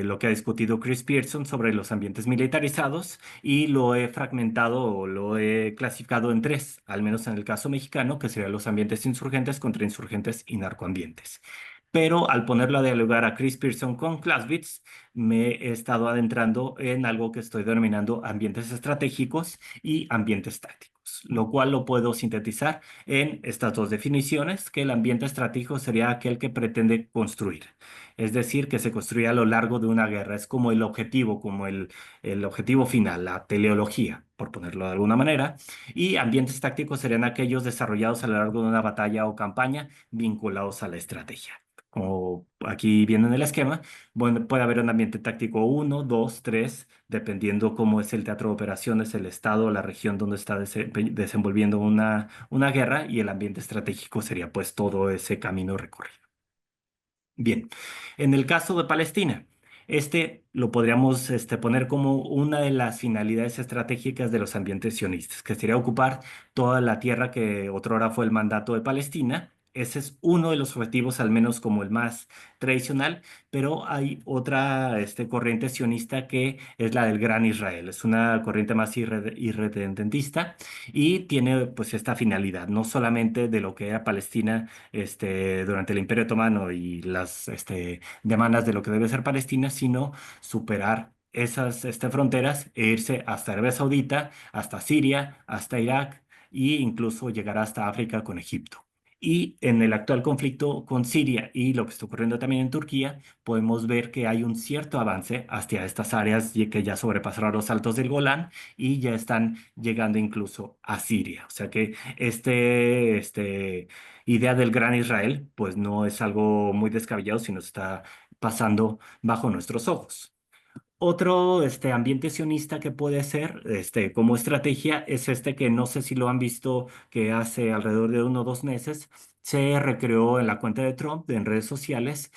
lo que ha discutido Chris Pearson sobre los ambientes militarizados, y lo he fragmentado o lo he clasificado en tres, al menos en el caso mexicano, que serían los ambientes insurgentes, contrainsurgentes y narcoambientes. Pero al ponerlo a dialogar a Chris Pearson con Clausewitz, me he estado adentrando en algo que estoy denominando ambientes estratégicos y ambientes tácticos, lo cual lo puedo sintetizar en estas dos definiciones: que el ambiente estratégico sería aquel que pretende construir, es decir, que se construye a lo largo de una guerra, es como el objetivo, como el objetivo final, la teleología, por ponerlo de alguna manera. Y ambientes tácticos serían aquellos desarrollados a lo largo de una batalla o campaña vinculados a la estrategia. Como aquí viene en el esquema, bueno, puede haber un ambiente táctico 1, 2, 3, dependiendo cómo es el teatro de operaciones, el estado, la región donde está desenvolviendo una guerra, y el ambiente estratégico sería pues todo ese camino recorrido. Bien, en el caso de Palestina, lo podríamos poner como una de las finalidades estratégicas de los ambientes sionistas, que sería ocupar toda la tierra que otrora fue el mandato de Palestina. Ese es uno de los objetivos, al menos como el más tradicional, pero hay otra corriente sionista que es la del Gran Israel. Es una corriente más irredentista y tiene pues esta finalidad, no solamente de lo que era Palestina durante el Imperio Otomano y las demandas de lo que debe ser Palestina, sino superar esas fronteras e irse hasta Arabia Saudita, hasta Siria, hasta Irak e incluso llegar hasta África con Egipto. Y en el actual conflicto con Siria y lo que está ocurriendo también en Turquía, podemos ver que hay un cierto avance hacia estas áreas que ya sobrepasaron los Altos del Golán y ya están llegando incluso a Siria. O sea que idea del Gran Israel, pues no es algo muy descabellado, sino está pasando bajo nuestros ojos. Otro ambiente sionista que puede ser como estrategia es que no sé si lo han visto, que hace alrededor de 1 o 2 meses se recreó en la cuenta de Trump en redes sociales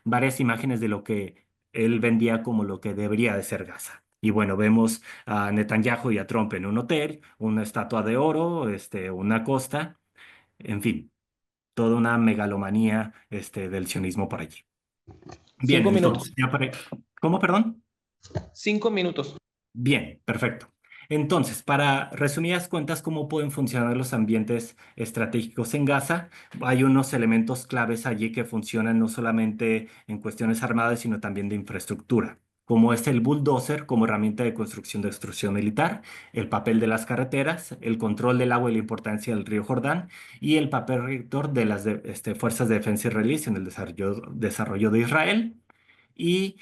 varias imágenes de lo que él vendía como lo que debería de ser Gaza. Y bueno, vemos a Netanyahu y a Trump en un hotel, una estatua de oro, una costa, en fin, toda una megalomanía del sionismo por allí. Bien, 5 minutos. entonces, ¿cómo, perdón? 5 minutos. Bien, perfecto. Entonces, para resumidas cuentas, ¿cómo pueden funcionar los ambientes estratégicos en Gaza? Hay unos elementos claves allí que funcionan no solamente en cuestiones armadas, sino también de infraestructura, como es el bulldozer como herramienta de construcción de destrucción militar, el papel de las carreteras, el control del agua y la importancia del río Jordán, y el papel rector de las fuerzas de defensa israelíes en el desarrollo de Israel. Y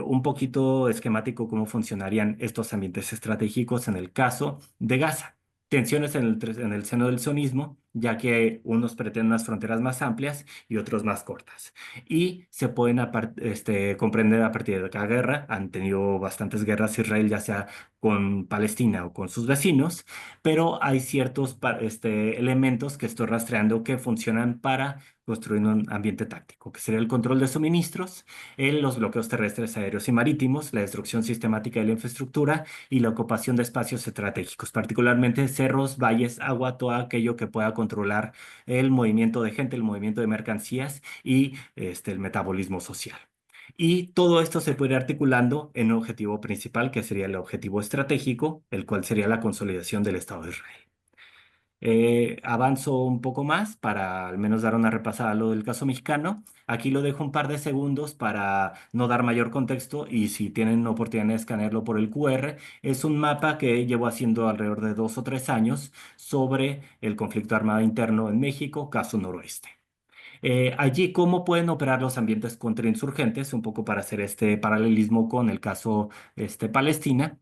un poquito esquemático cómo funcionarían estos ambientes estratégicos en el caso de Gaza. Tensiones en el seno del sionismo, ya que unos pretenden unas fronteras más amplias y otros más cortas. Y se pueden comprender a partir de cada guerra. Han tenido bastantes guerras Israel, ya sea con Palestina o con sus vecinos, pero hay ciertos elementos que estoy rastreando que funcionan para construir un ambiente táctico, que sería el control de suministros, los bloqueos terrestres, aéreos y marítimos, la destrucción sistemática de la infraestructura y la ocupación de espacios estratégicos, particularmente cerros, valles, agua, todo aquello que pueda controlar el movimiento de gente, el movimiento de mercancías y el metabolismo social. Y todo esto se puede ir articulando en un objetivo principal, que sería el objetivo estratégico, el cual sería la consolidación del Estado de Israel. Avanzo un poco más para al menos dar una repasada a lo del caso mexicano. Aquí lo dejo un par de segundos para no dar mayor contexto, y si tienen oportunidad de escanearlo por el QR, es un mapa que llevo haciendo alrededor de 2 o 3 años sobre el conflicto armado interno en México, caso noroeste. Allí, ¿cómo pueden operar los ambientes contrainsurgentes? Un poco para hacer este paralelismo con el caso Palestina.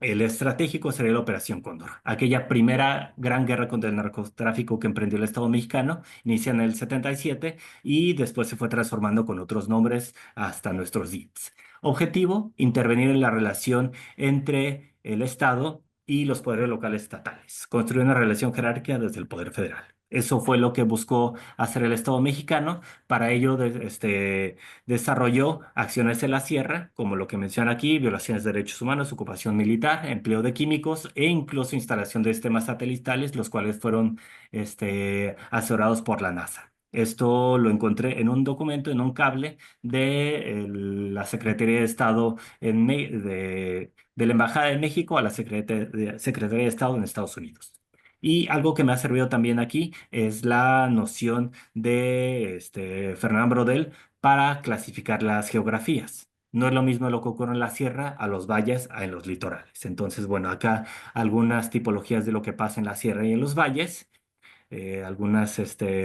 El estratégico sería la Operación Cóndor, aquella primera gran guerra contra el narcotráfico que emprendió el Estado mexicano, inicia en el 77 y después se fue transformando con otros nombres hasta nuestros días. Objetivo, intervenir en la relación entre el Estado y los poderes locales estatales, construir una relación jerárquica desde el poder federal. Eso fue lo que buscó hacer el Estado mexicano. Para ello, desarrolló acciones en la sierra, como lo que menciona aquí, violaciones de derechos humanos, ocupación militar, empleo de químicos e incluso instalación de sistemas satelitales, los cuales fueron asesorados por la NASA. Esto lo encontré en un documento, en un cable de la Secretaría de Estado de la Embajada de México a la Secretaría de Estado en Estados Unidos. Y algo que me ha servido también aquí es la noción de Fernán Brodel para clasificar las geografías. No es lo mismo lo que ocurre en la sierra a los valles a en los litorales. Entonces, bueno, acá algunas tipologías de lo que pasa en la sierra y en los valles, algunas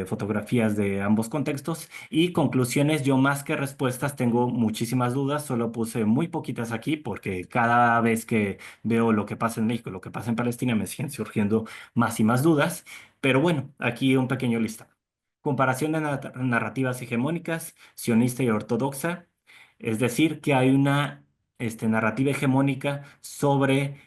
fotografías de ambos contextos y conclusiones. Yo más que respuestas tengo muchísimas dudas, solo puse muy poquitas aquí porque cada vez que veo lo que pasa en México, lo que pasa en Palestina, me siguen surgiendo más y más dudas. Pero bueno, aquí un pequeño listado. Comparación de narrativas hegemónicas, sionista y ortodoxa, es decir, que hay una narrativa hegemónica sobre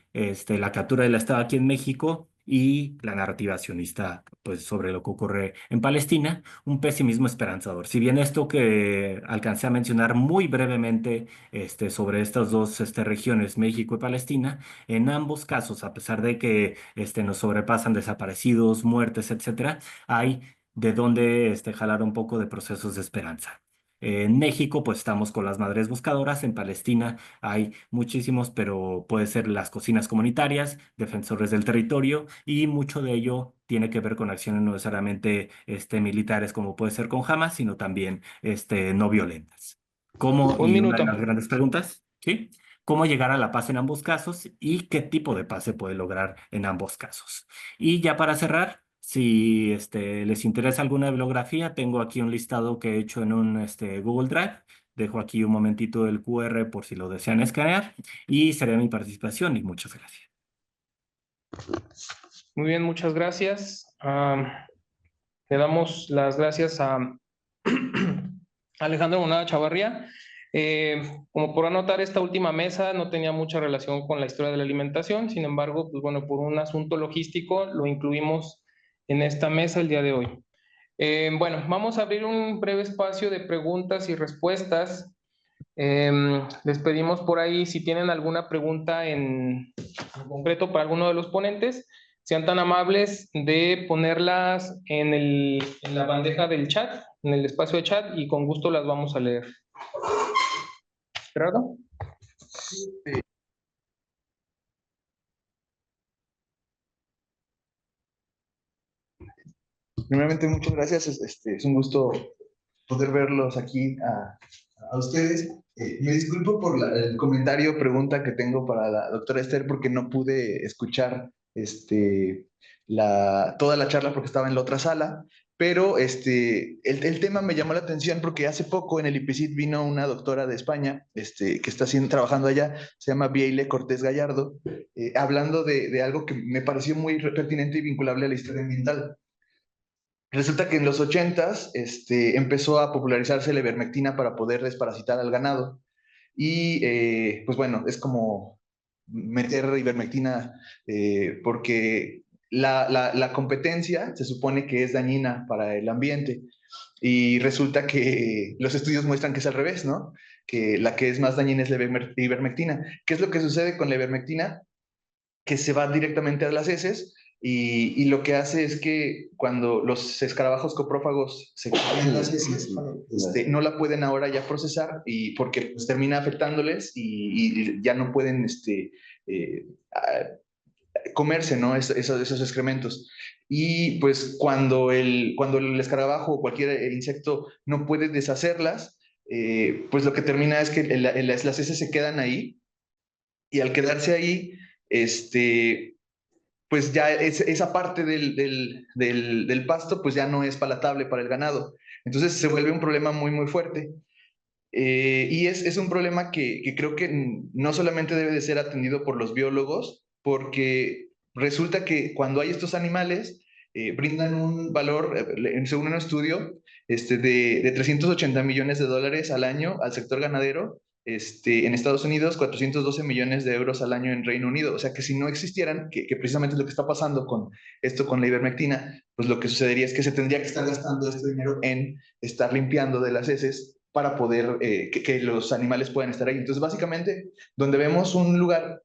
la captura del Estado aquí en México y la narrativa sionista pues, sobre lo que ocurre en Palestina, un pesimismo esperanzador. Si bien esto que alcancé a mencionar muy brevemente sobre estas dos regiones, México y Palestina, en ambos casos, a pesar de que nos sobrepasan desaparecidos, muertes, etcétera, hay de dónde jalar un poco de procesos de esperanza. En México, pues estamos con las madres buscadoras. En Palestina hay muchísimos, pero puede ser las cocinas comunitarias, defensores del territorio, y mucho de ello tiene que ver con acciones no necesariamente militares, como puede ser con Hamas, sino también no violentas. ¿Cómo? Un Y una de minuto. las grandes preguntas, ¿sí? ¿Cómo llegar a la paz en ambos casos y qué tipo de paz se puede lograr en ambos casos? Y ya para cerrar, si les interesa alguna bibliografía, tengo aquí un listado que he hecho en un Google Drive. Dejo aquí un momentito el QR por si lo desean escanear y sería mi participación y muchas gracias. Muy bien, muchas gracias. Le damos las gracias a Alejandro Monada Chavarría. Como por anotar, esta última mesa no tenía mucha relación con la historia de la alimentación, sin embargo, pues bueno, por un asunto logístico lo incluimos en esta mesa el día de hoy. Bueno, vamos a abrir un breve espacio de preguntas y respuestas. Les pedimos por ahí si tienen alguna pregunta en concreto para alguno de los ponentes, sean tan amables de ponerlas en la bandeja del chat, en el espacio de chat, y con gusto las vamos a leer. ¿Gerardo? Primeramente, muchas gracias. Es un gusto poder verlos aquí a ustedes. Me disculpo por el comentario, pregunta que tengo para la doctora Esther, porque no pude escuchar toda la charla porque estaba en la otra sala, pero el tema me llamó la atención porque hace poco en el IPCIT vino una doctora de España que está trabajando allá, se llama Bieile Cortés Gallardo, hablando de algo que me pareció muy pertinente y vinculable a la historia ambiental. Resulta que en los 80s empezó a popularizarse la ivermectina para poder desparasitar al ganado. Y pues bueno, es como meter ivermectina porque la competencia se supone que es dañina para el ambiente. Y resulta que los estudios muestran que es al revés, ¿no? Que la que es más dañina es la ivermectina. ¿Qué es lo que sucede con la ivermectina? Que se va directamente a las heces y lo que hace es que cuando los escarabajos coprófagos se comen las heces, no la pueden ahora ya procesar y porque pues, termina afectándoles y ya no pueden comerse, ¿no? Esos excrementos. Y pues cuando el escarabajo o cualquier insecto no puede deshacerlas, pues lo que termina es que las heces se quedan ahí y al quedarse ahí, pues ya esa parte del pasto pues ya no es palatable para el ganado. Entonces se vuelve un problema muy, muy fuerte. Y es un problema que creo que no solamente debe de ser atendido por los biólogos, porque resulta que cuando hay estos animales, brindan un valor, según un estudio, de 380 millones de dólares al año al sector ganadero, en Estados Unidos, 412 millones de euros al año en Reino Unido. O sea que si no existieran, que precisamente es lo que está pasando con esto, con la ivermectina, pues lo que sucedería es que se tendría que estar gastando este dinero en estar limpiando de las heces para poder que los animales puedan estar ahí. Entonces, básicamente, donde vemos un lugar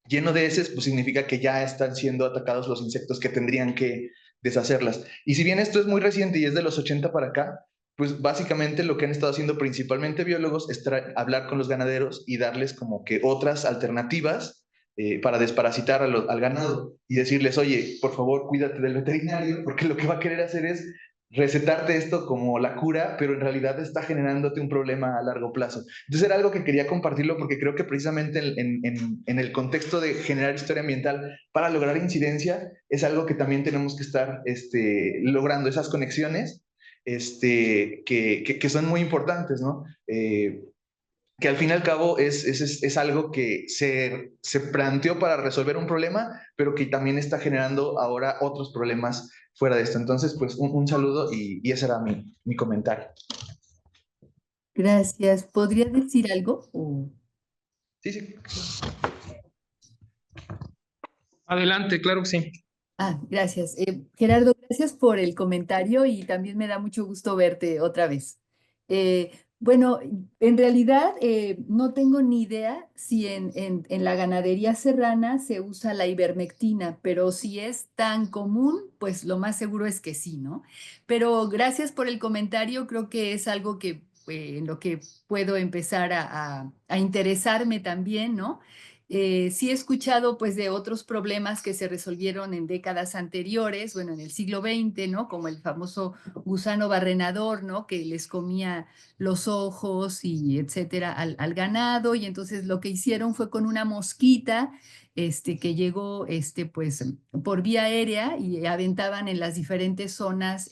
lleno de heces, pues significa que ya están siendo atacados los insectos que tendrían que deshacerlas. Y si bien esto es muy reciente y es de los 80 para acá, pues básicamente lo que han estado haciendo principalmente biólogos es hablar con los ganaderos y darles como que otras alternativas para desparasitar al ganado y decirles, oye, por favor, cuídate del veterinario, porque lo que va a querer hacer es recetarte esto como la cura, pero en realidad está generándote un problema a largo plazo. Entonces era algo que quería compartirlo porque creo que precisamente en el contexto de generar historia ambiental para lograr incidencia es algo que también tenemos que estar logrando esas conexiones que son muy importantes, ¿no? Que al fin y al cabo es algo que se planteó para resolver un problema, pero que también está generando ahora otros problemas fuera de esto. Entonces, pues un saludo y ese era mi comentario. Gracias. ¿Podría decir algo? Sí, sí. Adelante, claro que sí. Gracias. Gerardo, gracias por el comentario y también me da mucho gusto verte otra vez. Bueno, en realidad no tengo ni idea si en la ganadería serrana se usa la ivermectina, pero si es tan común, pues lo más seguro es que sí, ¿no? Pero gracias por el comentario, creo que es algo que en lo que puedo empezar a interesarme también, ¿no? Sí he escuchado pues de otros problemas que se resolvieron en décadas anteriores, bueno, en el siglo XX, ¿no? Como el famoso gusano barrenador, ¿no? Que les comía los ojos y etcétera al ganado, y entonces lo que hicieron fue con una mosquita que llegó pues por vía aérea y aventaban en las diferentes zonas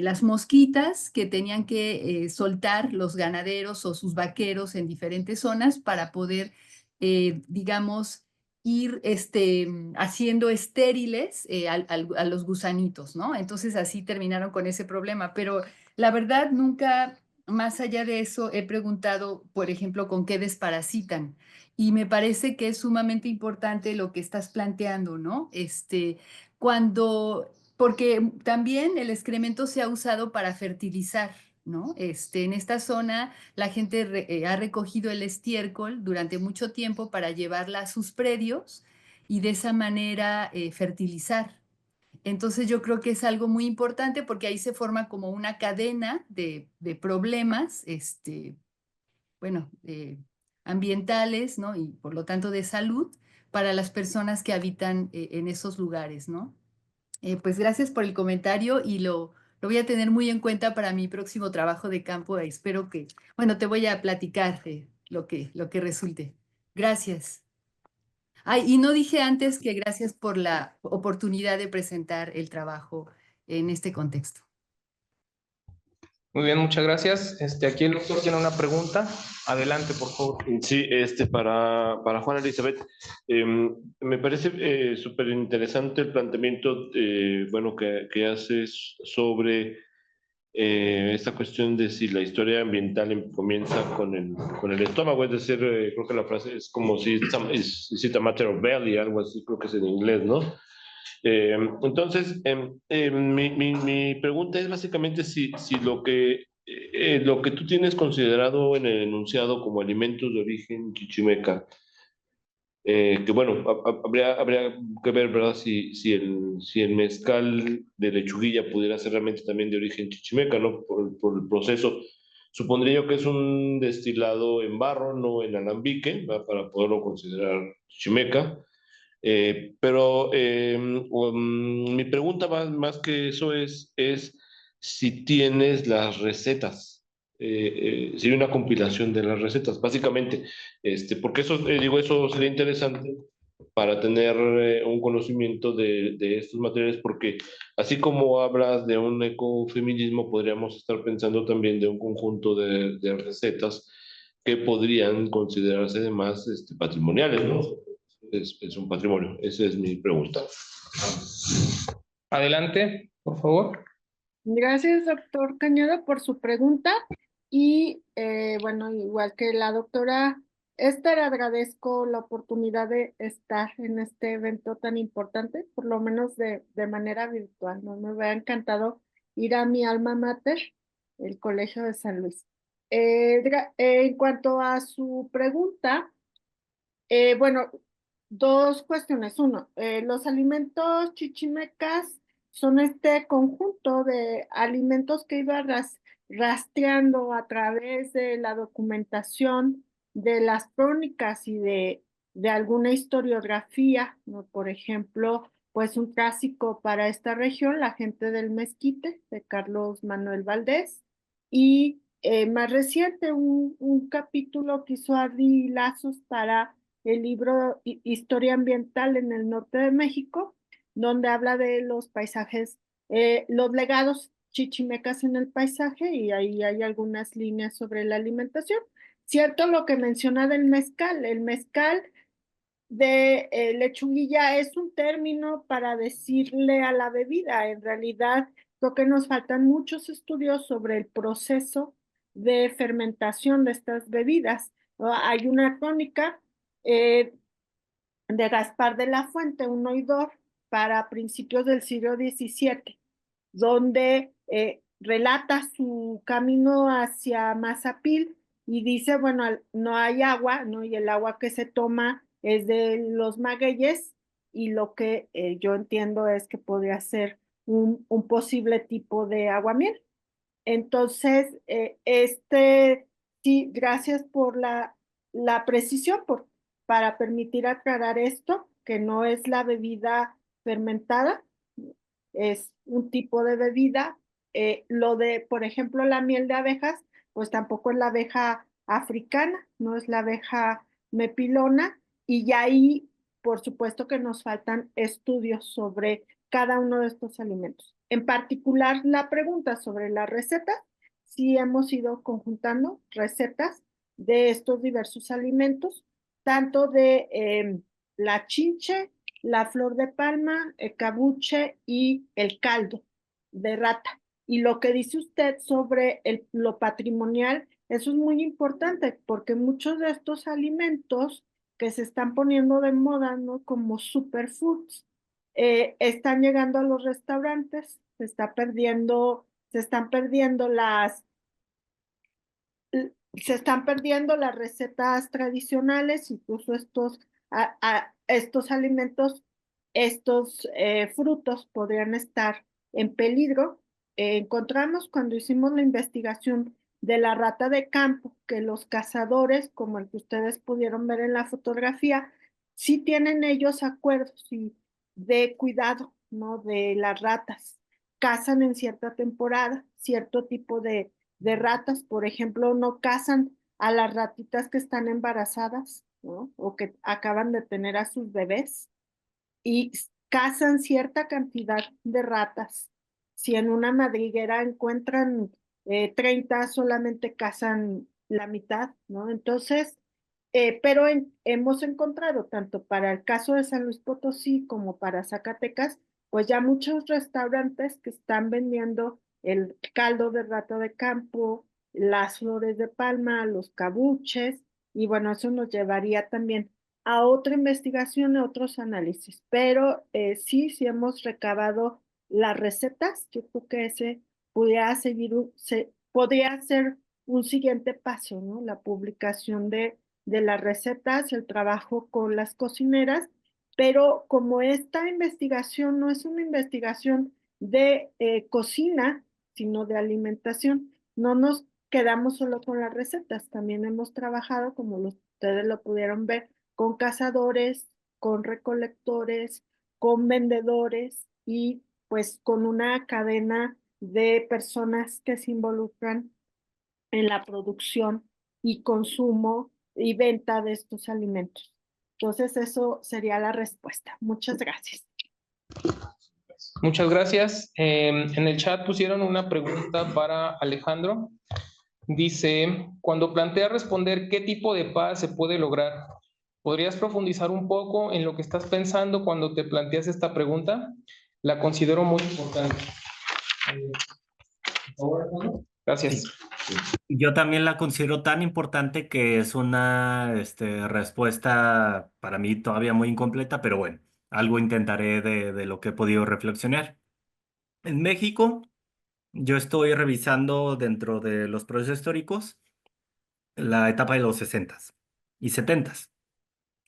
las mosquitas que tenían que soltar los ganaderos o sus vaqueros en diferentes zonas para poder, digamos, ir haciendo estériles a los gusanitos, ¿no? Entonces así terminaron con ese problema, pero la verdad nunca, más allá de eso, he preguntado, por ejemplo, con qué desparasitan. Y me parece que es sumamente importante lo que estás planteando, ¿no? Porque también el excremento se ha usado para fertilizar, ¿no? En esta zona la gente ha recogido el estiércol durante mucho tiempo para llevarla a sus predios y de esa manera fertilizar. Entonces yo creo que es algo muy importante porque ahí se forma como una cadena de problemas, bueno, ambientales, ¿no? Y por lo tanto de salud para las personas que habitan en esos lugares, ¿no? Pues gracias por el comentario y lo voy a tener muy en cuenta para mi próximo trabajo de campo. Espero que, bueno, te voy a platicar lo que resulte. Gracias. Ay, y no dije antes que gracias por la oportunidad de presentar el trabajo en este contexto. Muy bien, muchas gracias. Aquí el doctor tiene una pregunta. Adelante, por favor. Sí, para Juana Elizabeth, me parece súper interesante el planteamiento bueno, que haces sobre esta cuestión de si la historia ambiental comienza con el estómago, es decir, creo que la frase es como si is it a matter of belly, algo así, creo que es en inglés, ¿no? Entonces, mi pregunta es básicamente si lo que tú tienes considerado en el enunciado como alimentos de origen chichimeca, que bueno, habría que ver, ¿verdad? Si el mezcal de lechuguilla pudiera ser realmente también de origen chichimeca, ¿no? Por el proceso. Supondría yo que es un destilado en barro, no en alambique, ¿verdad? Para poderlo considerar chichimeca. Mi pregunta más que eso es si tienes las recetas, si hay una compilación de las recetas, básicamente, porque eso, digo, eso sería interesante para tener un conocimiento de estos materiales, porque así como hablas de un ecofeminismo, podríamos estar pensando también de un conjunto de recetas que podrían considerarse además patrimoniales, ¿no? Es un patrimonio. Esa es mi pregunta. Adelante, por favor. Gracias, doctor Cañada, por su pregunta. Y bueno, igual que la doctora Esther, agradezco la oportunidad de estar en este evento tan importante, por lo menos de manera virtual, ¿no? Me hubiera encantado ir a mi alma mater, el Colegio de San Luis. En cuanto a su pregunta, bueno, dos cuestiones. Uno, los alimentos chichimecas son este conjunto de alimentos que iba rastreando a través de la documentación de las crónicas y de alguna historiografía, ¿no? Por ejemplo, pues un clásico para esta región, La gente del mezquite, de Carlos Manuel Valdés, y más reciente, un capítulo que hizo Adri Lazos para el libro Historia Ambiental en el Norte de México, donde habla de los paisajes, los legados chichimecas en el paisaje, y ahí hay algunas líneas sobre la alimentación. Cierto lo que menciona del mezcal. El mezcal de lechuguilla es un término para decirle a la bebida. En realidad, creo que nos faltan muchos estudios sobre el proceso de fermentación de estas bebidas. Hay una crónica eh, de Gaspar de la Fuente, un oidor, para principios del siglo XVII, donde relata su camino hacia Mazapil y dice, bueno, no hay agua, ¿no? Y el agua que se toma es de los magueyes, y lo que yo entiendo es que podría ser un posible tipo de aguamiel. Entonces, sí, gracias por la precisión, para permitir aclarar esto, que no es la bebida fermentada, es un tipo de bebida. Lo de, por ejemplo, la miel de abejas, pues tampoco es la abeja africana, no es la abeja mepilona, y ya ahí, por supuesto que nos faltan estudios sobre cada uno de estos alimentos. En particular, la pregunta sobre las recetas, sí hemos ido conjuntando recetas de estos diversos alimentos, tanto de la chinche, la flor de palma, el cabuche y el caldo de rata. Y lo que dice usted sobre lo patrimonial, eso es muy importante, porque muchos de estos alimentos que se están poniendo de moda, ¿no? Como superfoods, están llegando a los restaurantes, se están perdiendo las recetas tradicionales, incluso estos alimentos, estos frutos podrían estar en peligro. Encontramos cuando hicimos la investigación de la rata de campo que los cazadores, como el que ustedes pudieron ver en la fotografía, sí tienen ellos acuerdos de cuidado, ¿no? De las ratas. Cazan en cierta temporada cierto tipo de ratas, por ejemplo, no cazan a las ratitas que están embarazadas, ¿no? O que acaban de tener a sus bebés, y cazan cierta cantidad de ratas. Si en una madriguera encuentran 30, solamente cazan la mitad, ¿no? Entonces, pero hemos encontrado, tanto para el caso de San Luis Potosí como para Zacatecas, pues ya muchos restaurantes que están vendiendo el caldo de rata de campo, las flores de palma, los cabuches, y bueno, eso nos llevaría también a otra investigación, a otros análisis. Pero sí hemos recabado las recetas. Yo creo que ese podría ser un siguiente paso, ¿no? La publicación de las recetas, el trabajo con las cocineras, pero como esta investigación no es una investigación de cocina, sino de alimentación, no nos quedamos solo con las recetas, también hemos trabajado, como ustedes lo pudieron ver, con cazadores, con recolectores, con vendedores, y pues con una cadena de personas que se involucran en la producción y consumo y venta de estos alimentos. Entonces, eso sería la respuesta. Muchas gracias. Muchas gracias. En el chat pusieron una pregunta para Alejandro. Dice, cuando plantea responder qué tipo de paz se puede lograr, ¿podrías profundizar un poco en lo que estás pensando cuando te planteas esta pregunta? La considero muy importante. Por favor, Alejandro. Gracias. Sí. Yo también la considero tan importante que es una respuesta para mí todavía muy incompleta, pero bueno, algo intentaré de lo que he podido reflexionar. En México, yo estoy revisando dentro de los procesos históricos la etapa de los 60s y 70s,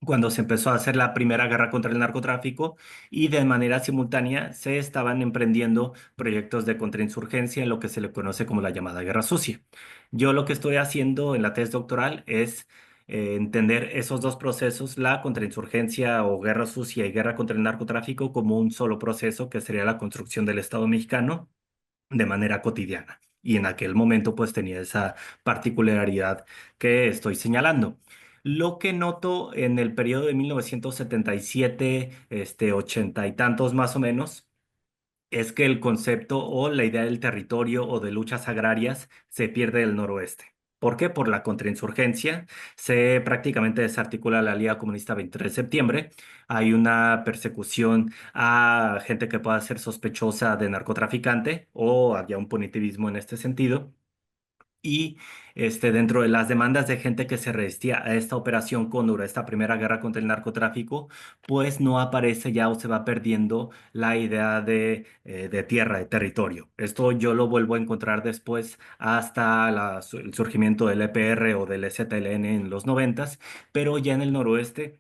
cuando se empezó a hacer la primera guerra contra el narcotráfico y de manera simultánea se estaban emprendiendo proyectos de contrainsurgencia en lo que se le conoce como la llamada Guerra Sucia. Yo lo que estoy haciendo en la tesis doctoral es entender esos dos procesos, la contrainsurgencia o guerra sucia y guerra contra el narcotráfico, como un solo proceso que sería la construcción del Estado mexicano de manera cotidiana. Y en aquel momento pues tenía esa particularidad que estoy señalando. Lo que noto en el periodo de 1977, 80 y tantos más o menos, es que el concepto o la idea del territorio o de luchas agrarias se pierde del noroeste. ¿Por qué? Por la contrainsurgencia. Se prácticamente desarticula la Liga Comunista 23 de septiembre. Hay una persecución a gente que pueda ser sospechosa de narcotraficante o había un punitivismo en este sentido. Y dentro de las demandas de gente que se resistía a esta operación Cóndor, a esta primera guerra contra el narcotráfico, pues no aparece ya o se va perdiendo la idea de tierra, de territorio. Esto yo lo vuelvo a encontrar después hasta el surgimiento del EPR o del EZLN en los noventas, pero ya en el noroeste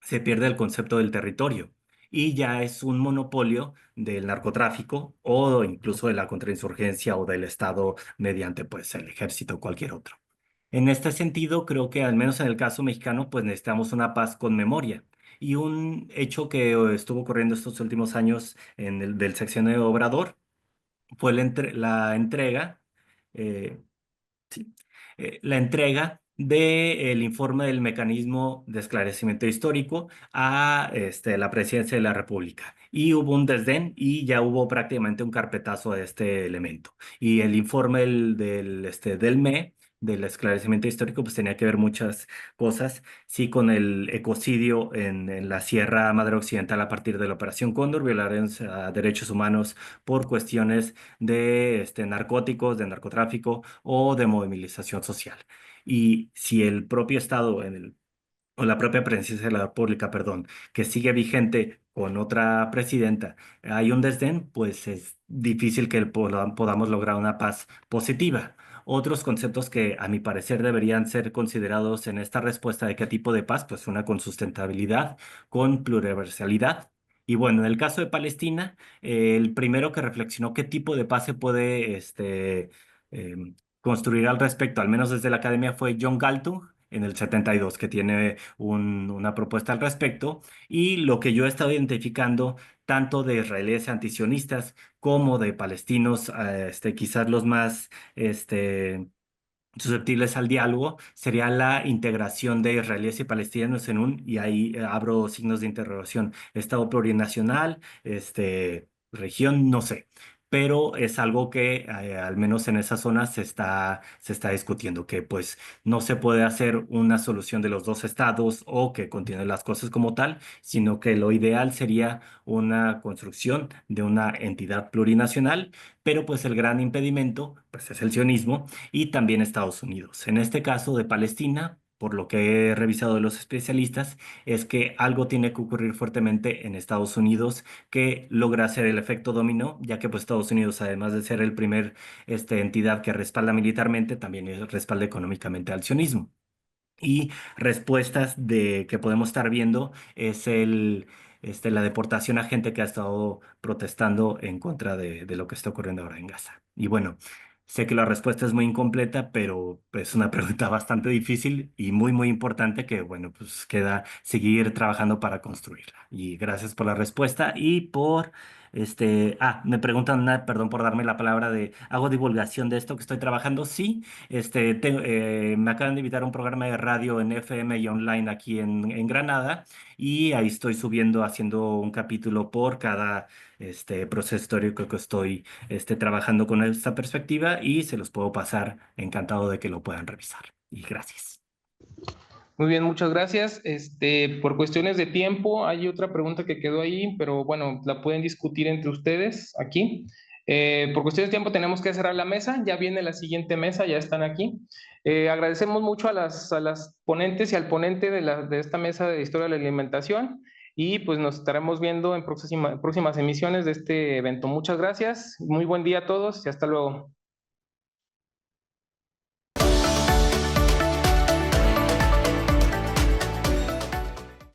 se pierde el concepto del territorio y ya es un monopolio del narcotráfico o incluso de la contrainsurgencia o del Estado mediante pues el ejército o cualquier otro. En este sentido, creo que al menos en el caso mexicano, pues necesitamos una paz con memoria. Y un hecho que estuvo ocurriendo estos últimos años del sexenio de Obrador fue la entrega, eh, sí, la entrega del informe del mecanismo de esclarecimiento histórico a la presidencia de la República. Y hubo un desdén y ya hubo prácticamente un carpetazo de este elemento. Y el informe del ME, del esclarecimiento histórico, pues tenía que ver muchas cosas. Sí, con el ecocidio en la Sierra Madre Occidental a partir de la Operación Cóndor, violaciones a derechos humanos por cuestiones de narcóticos, de narcotráfico o de movilización social. Y si el propio Estado o la propia presidencia de la República, perdón, que sigue vigente con otra presidenta, hay un desdén, pues es difícil que podamos lograr una paz positiva. Otros conceptos que a mi parecer deberían ser considerados en esta respuesta de qué tipo de paz, pues una con sustentabilidad, con pluriversalidad. Y bueno, en el caso de Palestina, el primero que reflexionó qué tipo de paz se puede construir al respecto, al menos desde la academia, fue John Galtung en el 72, que tiene una propuesta al respecto. Y lo que yo he estado identificando, tanto de israelíes antisionistas como de palestinos, quizás los más susceptibles al diálogo, sería la integración de israelíes y palestinos en y ahí abro signos de interrogación, Estado plurinacional, región, no sé. Pero es algo que al menos en esa zona se está discutiendo, que pues no se puede hacer una solución de los dos estados o que continúen las cosas como tal, sino que lo ideal sería una construcción de una entidad plurinacional, pero pues el gran impedimento pues es el sionismo y también Estados Unidos. En este caso de Palestina, por lo que he revisado de los especialistas, es que algo tiene que ocurrir fuertemente en Estados Unidos que logra hacer el efecto dominó, ya que pues Estados Unidos, además de ser el primer entidad que respalda militarmente, también respalda económicamente al sionismo. Y respuestas que podemos estar viendo es la deportación a gente que ha estado protestando en contra de lo que está ocurriendo ahora en Gaza. Y bueno, sé que la respuesta es muy incompleta, pero es una pregunta bastante difícil y muy, muy importante que, bueno, pues queda seguir trabajando para construirla. Y gracias por la respuesta y por Me preguntan, perdón por darme la palabra, ¿hago divulgación de esto que estoy trabajando? Sí, me acaban de invitar a un programa de radio en FM y online aquí en Granada, y ahí estoy subiendo, haciendo un capítulo por cada proceso histórico que estoy trabajando con esta perspectiva, y se los puedo pasar, encantado de que lo puedan revisar. Y gracias. Muy bien, muchas gracias. Por cuestiones de tiempo, hay otra pregunta que quedó ahí, pero bueno, la pueden discutir entre ustedes aquí. Por cuestiones de tiempo tenemos que cerrar la mesa, ya viene la siguiente mesa, ya están aquí. Agradecemos mucho a las ponentes y al ponente de esta mesa de Historia de la Alimentación, y pues nos estaremos viendo en próximas emisiones de este evento. Muchas gracias, muy buen día a todos y hasta luego.